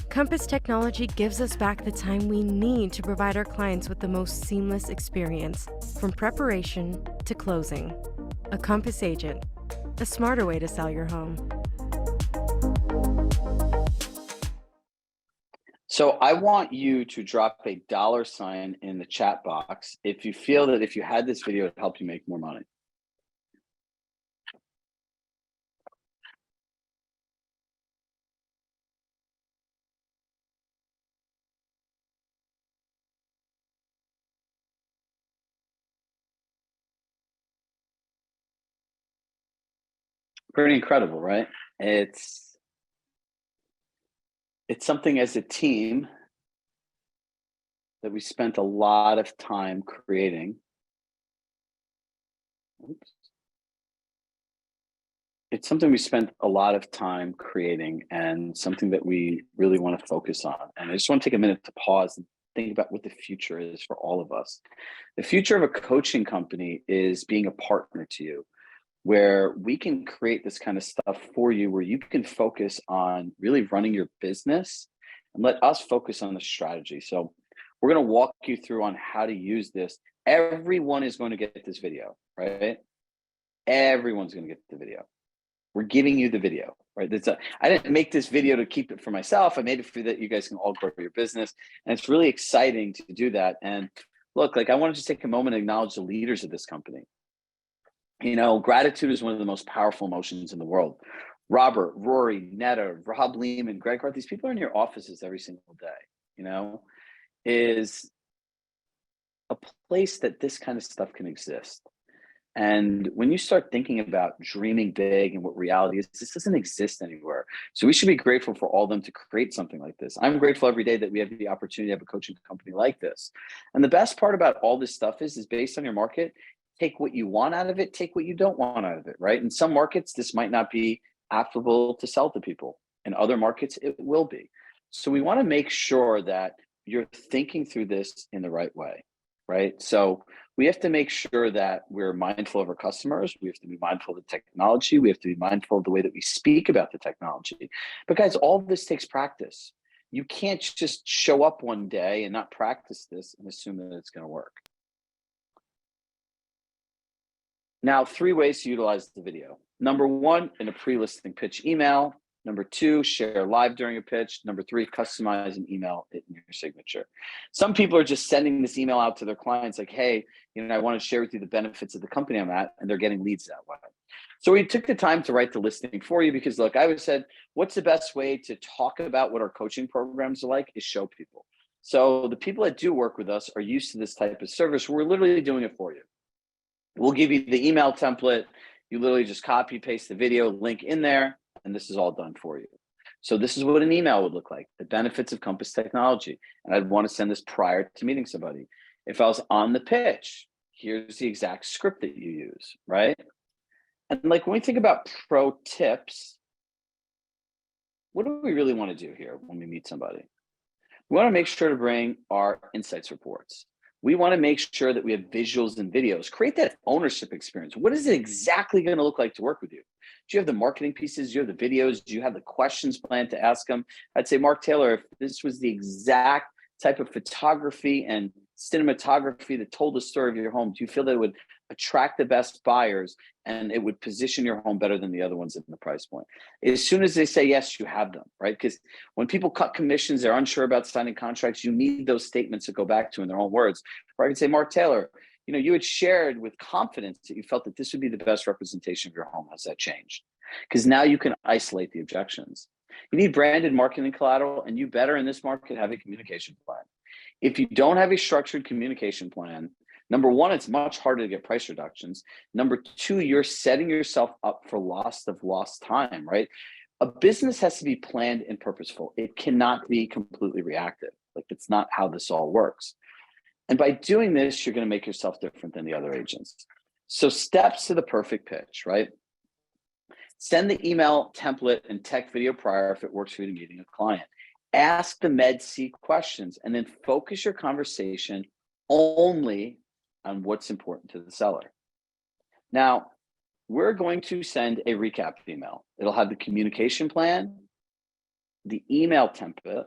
Compass technology gives us back the time we need to provide our clients with the most seamless experience, from preparation to closing. A Compass agent, a smarter way to sell your home. So I want you to drop a $sign in the chat box if you feel that if you had this video, it helped you make more money. Pretty incredible, right? It's something as a team that we spent a lot of time creating. Oops. It's something we spent a lot of time creating and something that we really want to focus on. And I just want to take a minute to pause and think about what the future is for all of us. The future of a coaching company is being a partner to you, where we can create this kind of stuff for you, where you can focus on really running your business and let us focus on the strategy. So we're going to walk you through on how to use this. Everyone is going to get this video, right? Everyone's going to get the video. We're giving you the video, right? I didn't make this video to keep it for myself. I made it for that you guys can all grow your business. And it's really exciting to do that. And look, like, I want to just take a moment and acknowledge the leaders of this company. Gratitude is one of the most powerful emotions in the world. Robert, Rory, Netta, Rob Lehman, Greg Hart, these people are in your offices every single day, is a place that this kind of stuff can exist. And when you start thinking about dreaming big and what reality is, this doesn't exist anywhere. So we should be grateful for all of them to create something like this. I'm grateful every day that we have the opportunity to have a coaching company like this. And the best part about all this stuff is based on your market. Take what you want out of it, take what you don't want out of it, right? In some markets, this might not be affable to sell to people. In other markets, it will be. So we want to make sure that you're thinking through this in the right way, right? So we have to make sure that we're mindful of our customers. We have to be mindful of the technology. We have to be mindful of the way that we speak about the technology. But guys, all of this takes practice. You can't just show up one day and not practice this and assume that it's going to work. Now, 3 ways to utilize the video. Number 1, in a pre-listing pitch email. Number 2, share live during a pitch. Number 3, customize an email in your signature. Some people are just sending this email out to their clients like, hey, I want to share with you the benefits of the company I'm at, and they're getting leads that way. So we took the time to write the listing for you because, look, I always said, what's the best way to talk about what our coaching programs are like is show people. So the people that do work with us are used to this type of service. We're literally doing it for you. We'll give you the email template. You literally just copy, paste the video link in there, and this is all done for you. So this is what an email would look like, the benefits of Compass technology. And I'd want to send this prior to meeting somebody. If I was on the pitch, here's the exact script that you use, right? And like when we think about pro tips, what do we really want to do here when we meet somebody? We want to make sure to bring our insights reports. We want to make sure that we have visuals and videos. Create that ownership experience. What is it exactly going to look like to work with you? Do you have the marketing pieces? Do you have the videos? Do you have the questions planned to ask them? I'd say, Mark Taylor, if this was the exact type of photography and cinematography that told the story of your home, do you feel that it would attract the best buyers and it would position your home better than the other ones in the price point? As soon as they say yes, you have them, right? Because when people cut commissions, they're unsure about signing contracts, you need those statements to go back to in their own words. Or I could say, Mark Taylor, you had shared with confidence that you felt that this would be the best representation of your home. Has that changed? Because now you can isolate the objections. You need branded marketing collateral, and you better in this market have a communication plan. If you don't have a structured communication plan, number 1, it's much harder to get price reductions. Number 2, you're setting yourself up for loss of lost time, right? A business has to be planned and purposeful. It cannot be completely reactive. Like, it's not how this all works. And by doing this, you're going to make yourself different than the other agents. So steps to the perfect pitch, right? Send the email template and tech video prior if it works for you to meeting a client. Ask the Med-C questions and then focus your conversation only on what's important to the seller. Now, we're going to send a recap email. It'll have the communication plan, the email template,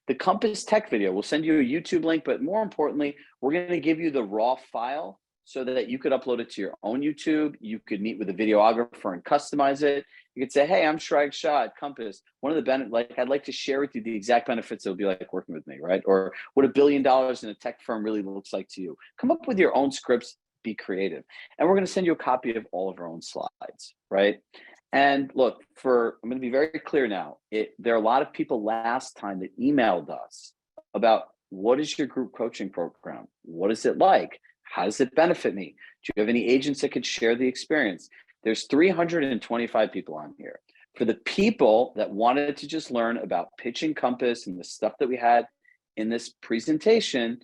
the Compass tech video. We'll send you a YouTube link, but more importantly, we're going to give you the raw file so that you could upload it to your own YouTube. You could meet with a videographer and customize it. You could say, hey, I'm Chirag Shah at Compass. One of the benefits, I'd like to share with you the exact benefits it would be like working with me, right? Or what $1 billion in a tech firm really looks like to you. Come up with your own scripts, be creative. And we're going to send you a copy of all of our own slides, right? And look, I'm going to be very clear now. There are a lot of people last time that emailed us about what is your group coaching program? What is it like? How does it benefit me? Do you have any agents that could share the experience? There's 325 people on here. For the people that wanted to just learn about pitching Compass and the stuff that we had in this presentation,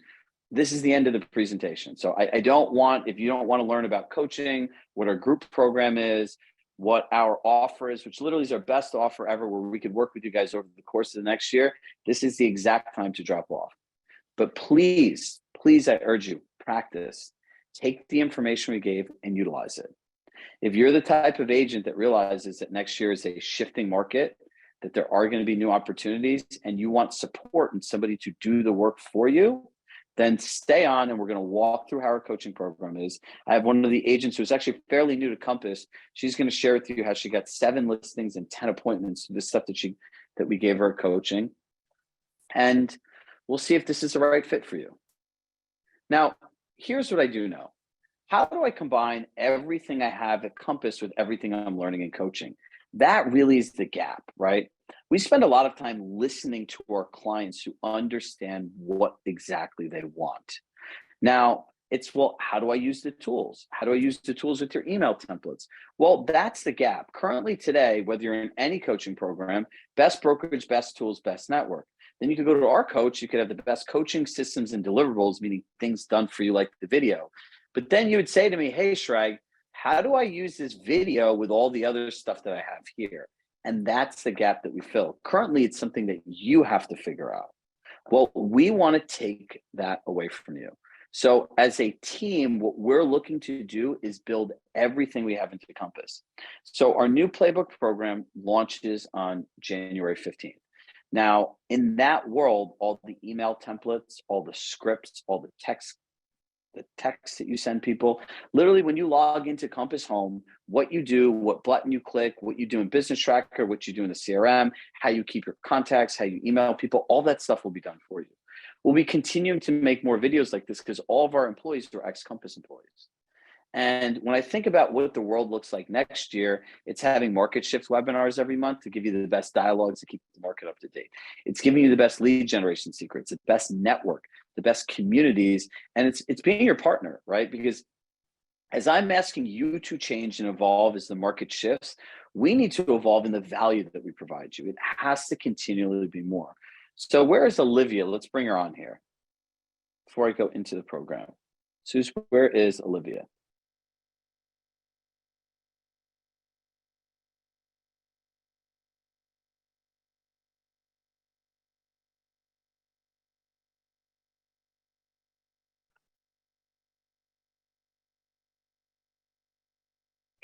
this is the end of the presentation. So I don't want, if you don't want to learn about coaching, what our group program is, what our offer is, which literally is our best offer ever, where we could work with you guys over the course of the next year, this is the exact time to drop off. But please, I urge you, practice. Take the information we gave and utilize it. If you're the type of agent that realizes that next year is a shifting market, that there are going to be new opportunities, and you want support and somebody to do the work for you, then stay on and we're going to walk through how our coaching program is. I have one of the agents who's actually fairly new to Compass. She's going to share with you how she got 7 listings and 10 appointments, the stuff that we gave her coaching. And we'll see if this is the right fit for you. Now, here's what I do know. how do I combine everything I have at Compass with everything I'm learning in coaching? That really is the gap, right? We spend a lot of time listening to our clients who understand what exactly they want. Now, it's, well, how do I use the tools? How do I use the tools with your email templates? Well, that's the gap. Currently, today, whether you're in any coaching program, best brokerage, best tools, best network. Then you could go to our coach, you could have the best coaching systems and deliverables, meaning things done for you like the video. But then you would say to me, hey, Shrag, how do I use this video with all the other stuff that I have here? And that's the gap that we fill. Currently, it's something that you have to figure out. Well, we want to take that away from you. So as a team, what we're looking to do is build everything we have into Compass. So our new playbook program launches on January 15th. Now, in that world, all the email templates, all the scripts, all the text that you send people, literally when you log into Compass Home, what you do, what button you click, what you do in Business Tracker, what you do in the CRM, how you keep your contacts, how you email people, all that stuff will be done for you. We'll be continuing to make more videos like this because all of our employees are ex-Compass employees. And when I think about what the world looks like next year, it's having market shift webinars every month to give you the best dialogues to keep the market up to date. It's giving you the best lead generation secrets, the best network, the best communities, and it's being your partner, right? Because as I'm asking you to change and evolve as the market shifts, we need to evolve in the value that we provide you. It has to continually be more. So where is Olivia? Let's bring her on here before I go into the program. Suze, where is Olivia?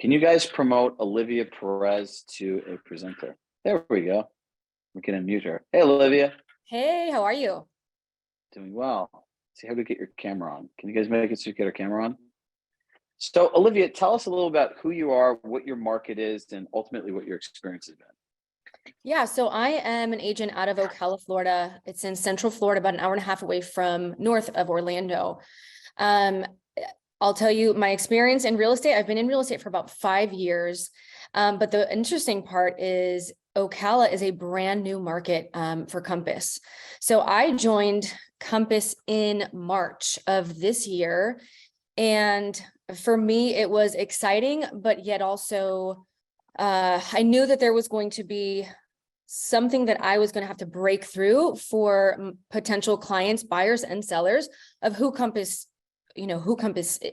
Can you guys promote Olivia Perez to a presenter? There we go. We can unmute her. Hey, Olivia. Hey, how are you? Doing well. See how to get your camera on. Can you guys make it so you get our camera on? So, Olivia, tell us a little about who you are, what your market is, and ultimately what your experience has been. Yeah, so I am an agent out of Ocala, Florida. It's in Central Florida, about an hour and a half away from north of Orlando. I'll tell you my experience in real estate. I've been in real estate for about 5 years. But the interesting part is Ocala is a brand new market for Compass. So I joined Compass in March of this year. And for me, it was exciting, but yet also I knew that there was going to be something that I was going to have to break through for potential clients, buyers, and sellers of who Compass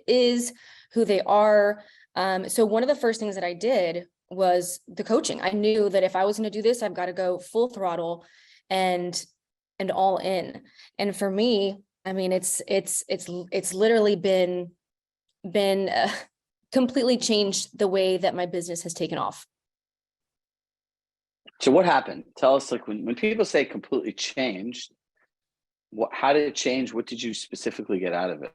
is, who they are. So one of the first things that I did was the coaching. I knew that if I was going to do this, I've got to go full throttle and all in. And for me, I mean, it's literally been completely changed the way that my business has taken off. So what happened? Tell us, like, when people say completely changed, how did it change? What did you specifically get out of it?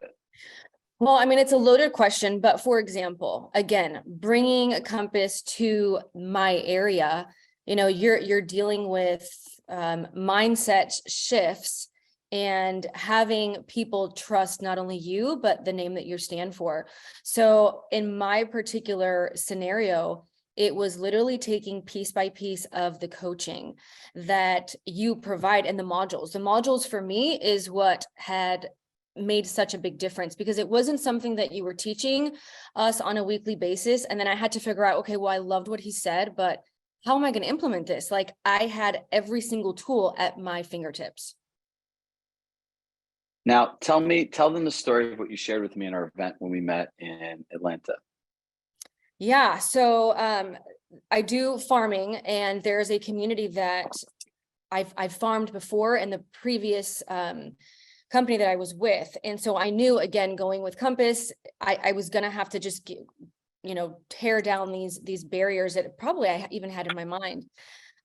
Well, I mean, it's a loaded question, but for example, again, bringing a Compass to my area, you're dealing with mindset shifts and having people trust not only you, but the name that you stand for. So in my particular scenario, it was literally taking piece by piece of the coaching that you provide and the modules. The modules for me is what had made such a big difference, because it wasn't something that you were teaching us on a weekly basis. And then I had to figure out, okay, well, I loved what he said, but how am I going to implement this? Like, I had every single tool at my fingertips. Now, tell them the story of what you shared with me in our event when we met in Atlanta. Yeah, so I do farming, and there's a community that I've farmed before in the previous company that I was with. And so I knew, again, going with Compass, I was going to have to just, tear down these barriers that probably I even had in my mind.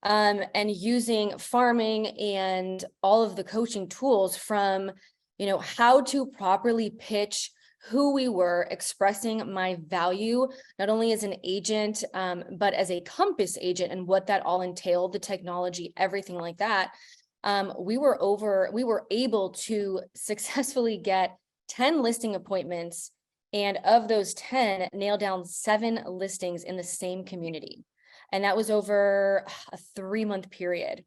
And using farming and all of the coaching tools from, how to properly pitch who we were, expressing my value, not only as an agent, but as a Compass agent, and what that all entailed, the technology, everything like that. We were able to successfully get 10 listing appointments And of those 10, nailed down 7 listings in the same community. And that was over a 3-month period.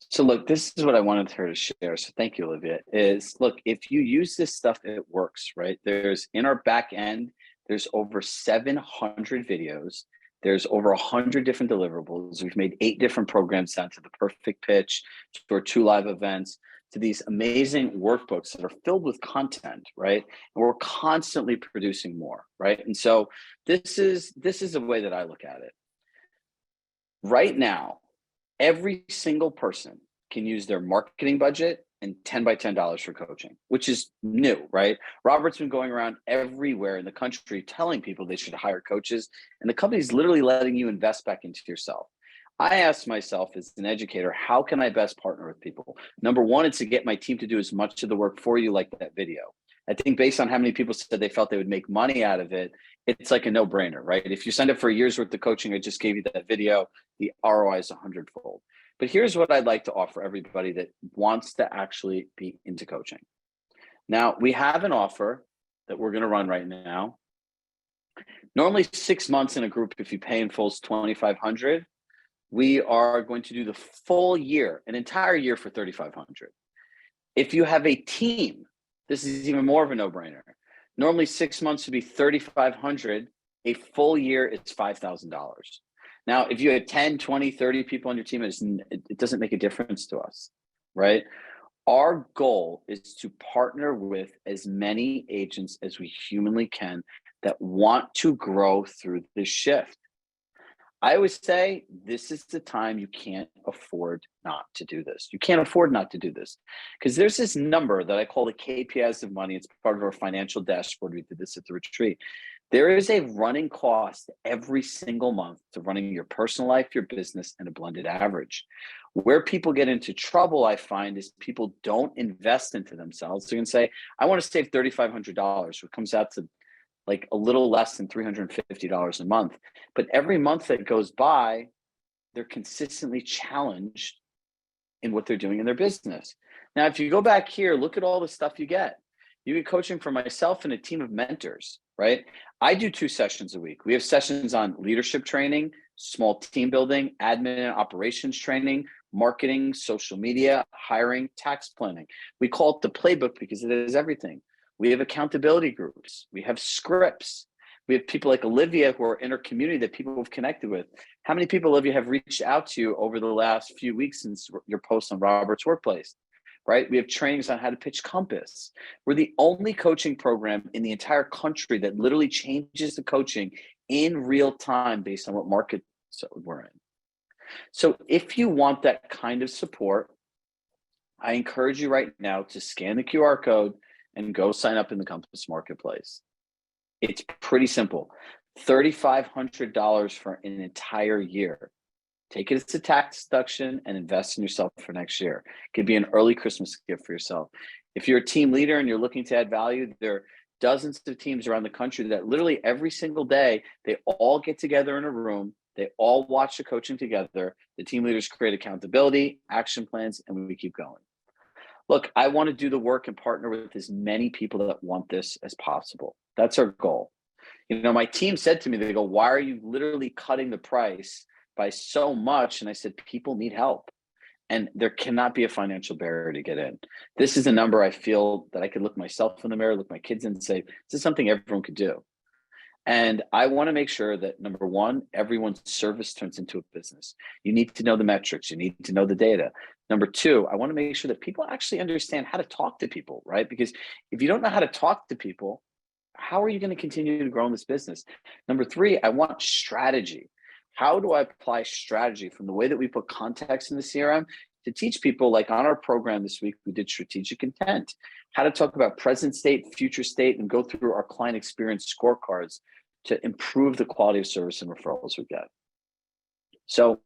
So look, this is what I wanted her to share. So thank you, Olivia, is look, if you use this stuff, it works, right? There's in our back end, there's over 700 videos. There's over 100 different deliverables. We've made 8 different programs down to the perfect pitch, to our 2 live events, to these amazing workbooks that are filled with content, right? And we're constantly producing more, right? And so this is the way that I look at it. Right now, every single person can use their marketing budget and 10 by $10 for coaching, which is new, right? Robert's been going around everywhere in the country telling people they should hire coaches, and the company's literally letting you invest back into yourself. I asked myself as an educator, how can I best partner with people? Number one, it's to get my team to do as much of the work for you, like that video. I think based on how many people said they felt they would make money out of it, it's like a no-brainer, right? If you signed up for a year's worth of coaching, I just gave you that video, the ROI is 100-fold. But here's what I'd like to offer everybody that wants to actually be into coaching. Now, we have an offer that we're going to run right now. Normally 6 months in a group, if you pay in full, is $2,500. We are going to do the full year, an entire year, for $3,500. If you have a team, this is even more of a no-brainer. Normally 6 months would be $3,500. A full year, it's $5,000. Now, if you had 10, 20, 30 people on your team, it doesn't make a difference to us, right? Our goal is to partner with as many agents as we humanly can that want to grow through this shift. I always say this is the time you can't afford not to do this. You can't afford not to do this, because there's this number that I call the KPIs of money. It's part of our financial dashboard. We did this at the retreat. There is a running cost every single month to running your personal life, your business, and a blended average. Where people get into trouble, I find, is people don't invest into themselves. So you can say, I want to save $3,500, which comes out to like a little less than $350 a month. But every month that goes by, they're consistently challenged in what they're doing in their business. Now, if you go back here, look at all the stuff you get. You get coaching from myself and a team of mentors, right? I do 2 sessions a week. We have sessions on leadership training, small team building, admin and operations training, marketing, social media, hiring, tax planning. We call it the playbook because it is everything. We have accountability groups. We have scripts. We have people like Olivia who are in our community that people have connected with. How many people, Olivia, have reached out to you over the last few weeks since your post on Robert's Workplace, right? We have trainings on how to pitch Compass. We're the only coaching program in the entire country that literally changes the coaching in real time based on what market we're in. So if you want that kind of support, I encourage you right now to scan the QR code and go sign up in the Compass Marketplace. It's pretty simple. $3,500 for an entire year. Take it as a tax deduction and invest in yourself for next year. It could be an early Christmas gift for yourself. If you're a team leader and you're looking to add value, there are dozens of teams around the country that literally every single day, they all get together in a room. They all watch the coaching together. The team leaders create accountability, action plans, and we keep going. Look, I want to do the work and partner with as many people that want this as possible. That's our goal. You know, my team said to me, they go, why are you literally cutting the price by so much? And I said, people need help. And there cannot be a financial barrier to get in. This is a number I feel that I could look myself in the mirror, look my kids in and say, this is something everyone could do. And I want to make sure that, number one, everyone's service turns into a business. You need to know the metrics. You need to know the data. Number two, I want to make sure that people actually understand how to talk to people, right? Because if you don't know how to talk to people, how are you going to continue to grow in this business? Number three, I want strategy. How do I apply strategy from the way that we put context in the CRM to teach people, like on our program this week, we did strategic intent, how to talk about present state, future state, and go through our client experience scorecards to improve the quality of service and referrals we get. So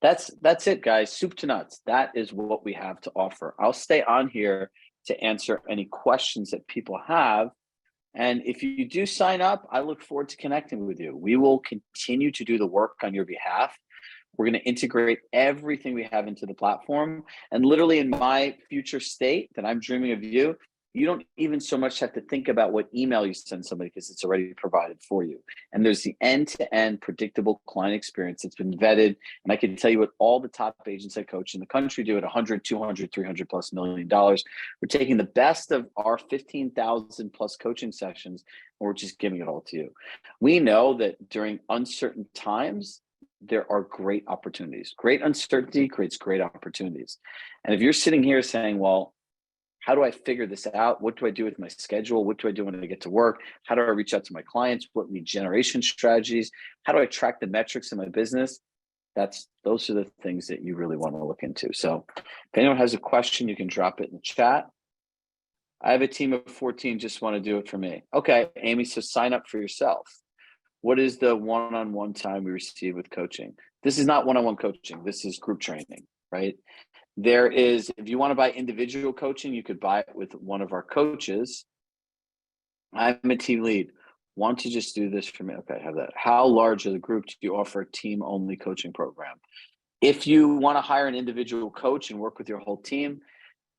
that's it, guys. Soup to nuts. That is what we have to offer. I'll stay on here to answer any questions that people have. And if you do sign up, I look forward to connecting with you. We will continue to do the work on your behalf. We're going to integrate everything we have into the platform. And literally in my future state that I'm dreaming of you, you don't even so much have to think about what email you send somebody because it's already provided for you. And there's the end-to-end predictable client experience that's been vetted. And I can tell you what all the top agents I coach in the country do at 100, 200, 300 plus $1 million. We're taking the best of our 15,000 plus coaching sessions, and we're just giving it all to you. We know that during uncertain times, there are great opportunities. Great uncertainty creates great opportunities. And if you're sitting here saying, well, how do I figure this out? What do I do with my schedule? What do I do when I get to work? How do I reach out to my clients? What lead generation strategies? How do I track the metrics in my business? Those are the things that you really want to look into. So if anyone has a question, you can drop it in the chat. I have a team of 14, just want to do it for me. Okay, Amy, so sign up for yourself. What is the one-on-one time we receive with coaching? This is not one-on-one coaching. This is group training, right? There is, if you want to buy individual coaching, you could buy it with one of our coaches. I'm a team lead. Want to just do this for me? Okay, I have that. How large of the group do you offer a team-only coaching program? If you want to hire an individual coach and work with your whole team,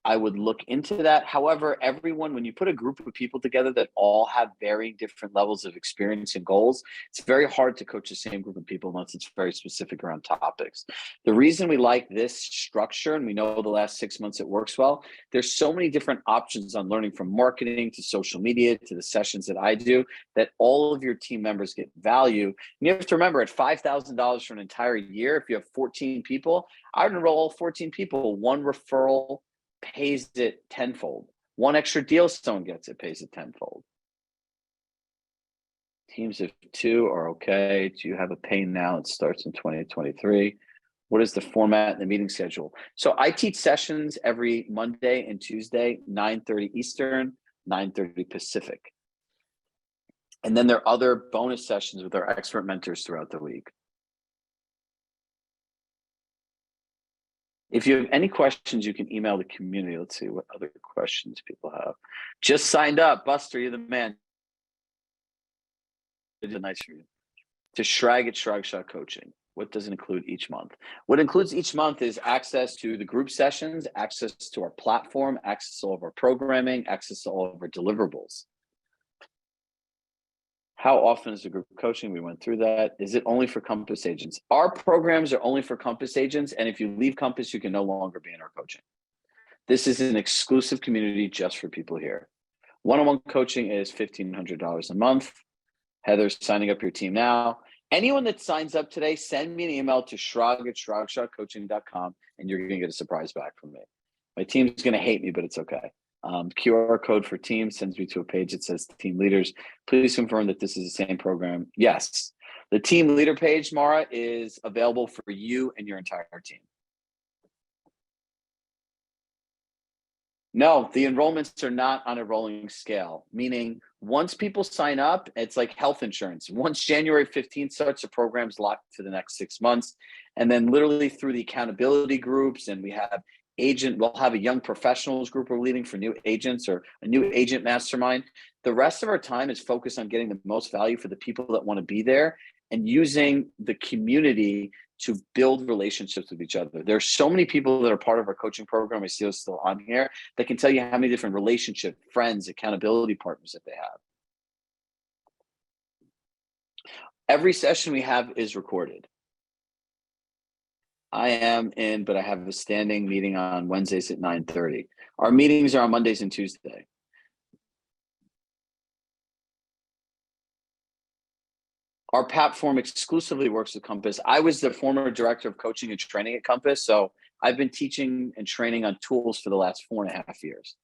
I would look into that. However, everyone, when you put a group of people together that all have varying different levels of experience and goals, it's very hard to coach the same group of people unless it's very specific around topics. The reason we like this structure, and we know the last 6 months it works well, there's so many different options on learning, from marketing to social media to the sessions that I do, that all of your team members get value. And you have to remember, at $5,000 for an entire year, if you have 14 people, I would enroll all 14 people. One referral pays it tenfold. One extra deal someone gets, it pays it tenfold. Teams of 2 are okay. Do you have a pay now? It starts in 2023. What is the format and the meeting schedule? So I teach sessions every Monday and Tuesday, 9:30 Eastern, 9:30 Pacific. And then there are other bonus sessions with our expert mentors throughout the week. If you have any questions, you can email the community. Let's see what other questions people have. Just signed up. Buster, you're the man. It's nice for you. To Chirag at Chirag Shah Coaching. What does it include each month? What includes each month is access to the group sessions, access to our platform, access to all of our programming, access to all of our deliverables. How often is the group coaching? We went through that. Is it only for Compass agents? Our programs are only for Compass agents. And if you leave Compass, you can no longer be in our coaching. This is an exclusive community just for people here. One-on-one coaching is $1,500 a month. Heather's signing up your team now. Anyone that signs up today, send me an email to shrag@shragshawcoaching.com, and you're going to get a surprise back from me. My team's going to hate me, but it's okay. QR code for team sends me to a page that says team leaders. Please confirm that this is the same program. Yes. The team leader page, Mara, is available for you and your entire team. No, the enrollments are not on a rolling scale, meaning once people sign up, it's like health insurance. Once January 15th starts, the program's locked for the next 6 months. And then literally through the accountability groups, and we'll have a young professionals group we're leading for new agents, or a new agent mastermind. The rest of our time is focused on getting the most value for the people that want to be there and using the community to build relationships with each other. There's so many people that are part of our coaching program, I see us still on here, that can tell you how many different relationship, friends, accountability partners that they have. Every session we have is recorded. I am in, but I have a standing meeting on Wednesdays at 9:30. Our meetings are on Mondays and Tuesdays. Our platform exclusively works with Compass. I was the former director of coaching and training at Compass, so I've been teaching and training on tools for the last 4.5 years.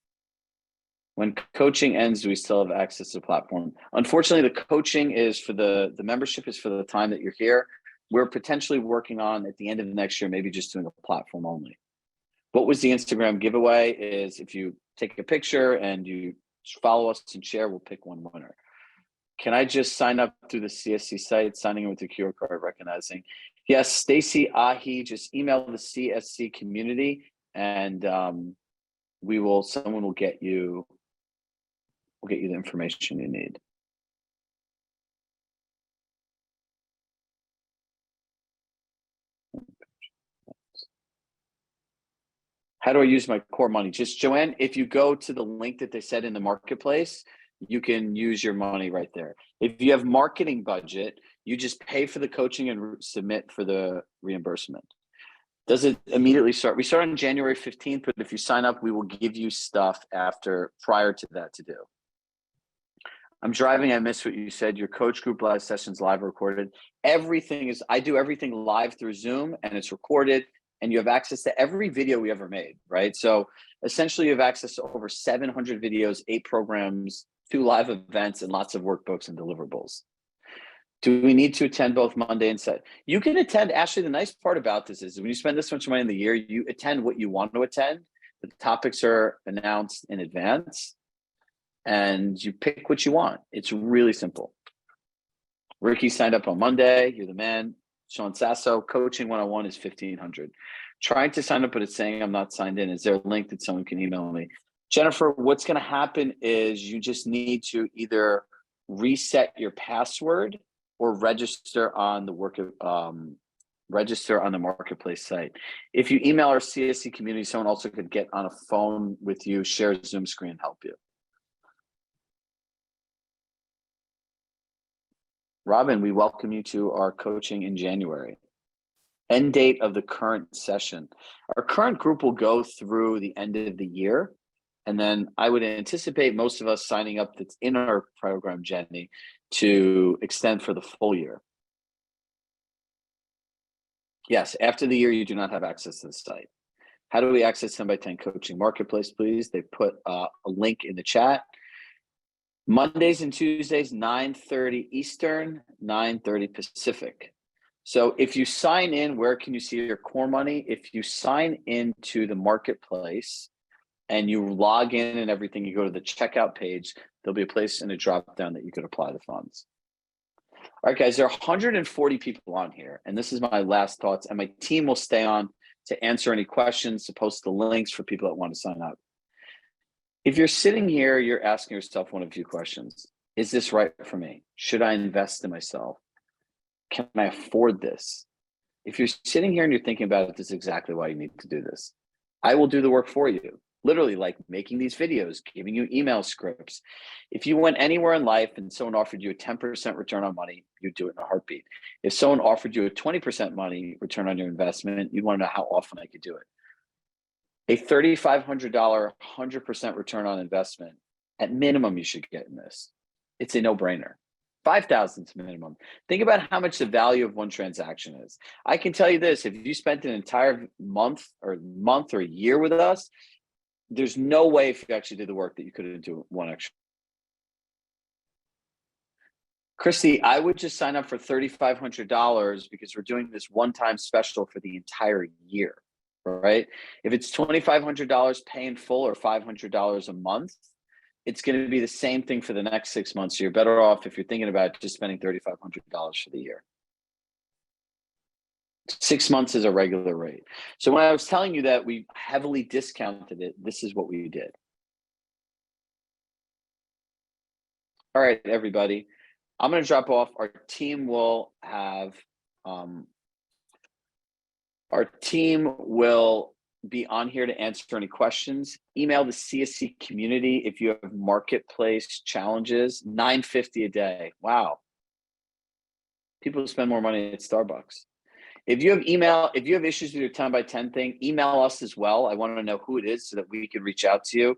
When coaching ends, we still have access to the platform. Unfortunately, the coaching is for the membership is for the time that you're here. We're potentially working on, at the end of the next year, maybe just doing a platform only. What was the Instagram giveaway is, if you take a picture and you follow us and share, we'll pick one winner. Can I just sign up through the CSC site, signing in with the QR card recognizing? Yes, Stacy Ahi, just email the CSC community, and someone will get you the information you need. How do I use my core money? Just Joanne, if you go to the link that they said in the marketplace, you can use your money right there. If you have marketing budget, you just pay for the coaching and submit for the reimbursement. Does it immediately start? We start on January 15th, but if you sign up, we will give you stuff prior to that to do. I'm driving. I missed what you said. Your coach group live sessions live recorded. I do everything live through Zoom and it's recorded, and you have access to every video we ever made, right? So essentially you have access to over 700 videos, 8 programs, 2 live events, and lots of workbooks and deliverables. Do we need to attend both Monday and Saturday? You can attend. Actually, the nice part about this is when you spend this much money in the year, you attend what you want to attend. The topics are announced in advance and you pick what you want. It's really simple. Ricky signed up on Monday. You're the man. Sean Sasso, coaching 101 is $1,500. Trying to sign up, but it's saying I'm not signed in. Is there a link that someone can email me? Jennifer, what's going to happen is you just need to either reset your password or register on the marketplace site. If you email our CSC community, someone also could get on a phone with you, share a Zoom screen, and help you. Robin, we welcome you to our coaching in January. End date of the current session. Our current group will go through the end of the year. And then I would anticipate most of us signing up that's in our program, Jenny, to extend for the full year. Yes, after the year, you do not have access to the site. How do we access 10x10 Coaching Marketplace, please? They put a link in the chat. Mondays and Tuesdays, 9:30 Eastern, 9:30 Pacific. So if you sign in, where can you see your core money? If you sign into the marketplace and you log in and everything, you go to the checkout page, there'll be a place in a drop down that you could apply the funds. All right, guys, there are 140 people on here, and this is my last thoughts, and my team will stay on to answer any questions, to post the links for people that want to sign up. If you're sitting here, you're asking yourself one of 2 questions. Is this right for me? Should I invest in myself? Can I afford this? If you're sitting here and you're thinking about it, this is exactly why you need to do this. I will do the work for you. Literally, like making these videos, giving you email scripts. If you went anywhere in life and someone offered you a 10% return on money, you'd do it in a heartbeat. If someone offered you a 20% money return on your investment, you'd want to know how often I could do it. A $3,500, 100% return on investment, at minimum, you should get in this. It's a no-brainer. 5,000 is minimum. Think about how much the value of one transaction is. I can tell you this, if you spent an entire month or a year with us, there's no way if you actually did the work that you couldn't do one extra. Christy, I would just sign up for $3,500 because we're doing this one-time special for the entire year, right? If it's $2,500 pay in full or $500 a month, it's going to be the same thing for the next 6 months. So you're better off if you're thinking about just spending $3,500 for the year. 6 months is a regular rate. So when I was telling you that we heavily discounted it, this is what we did. All right, everybody. I'm going to drop off. Our team will be on here to answer any questions. Email the CSC community if you have marketplace challenges. $9.50 a day. Wow. People spend more money at Starbucks. If you have issues with your 10x10 thing, email us as well. I want to know who it is so that we can reach out to you.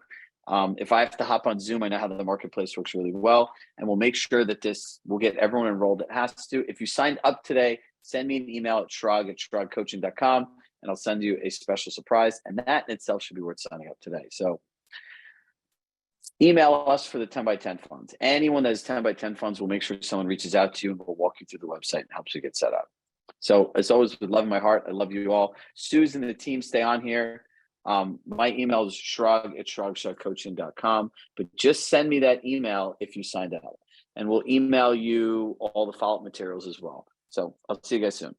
If I have to hop on Zoom, I know how the marketplace works really well, and we'll make sure that we'll get everyone enrolled that has to. If you signed up today, send me an email at chirag@chiragcoaching.com, and I'll send you a special surprise. And that in itself should be worth signing up today. So email us for the 10x10 funds. Anyone that has 10x10 funds, we'll make sure someone reaches out to you and we'll walk you through the website and helps you get set up. So as always, with love in my heart, I love you all. Susan and the team stay on here. My email is chirag@chiragshahcoaching.com, but just send me that email if you signed up, and we'll email you all the follow-up materials as well. So I'll see you guys soon.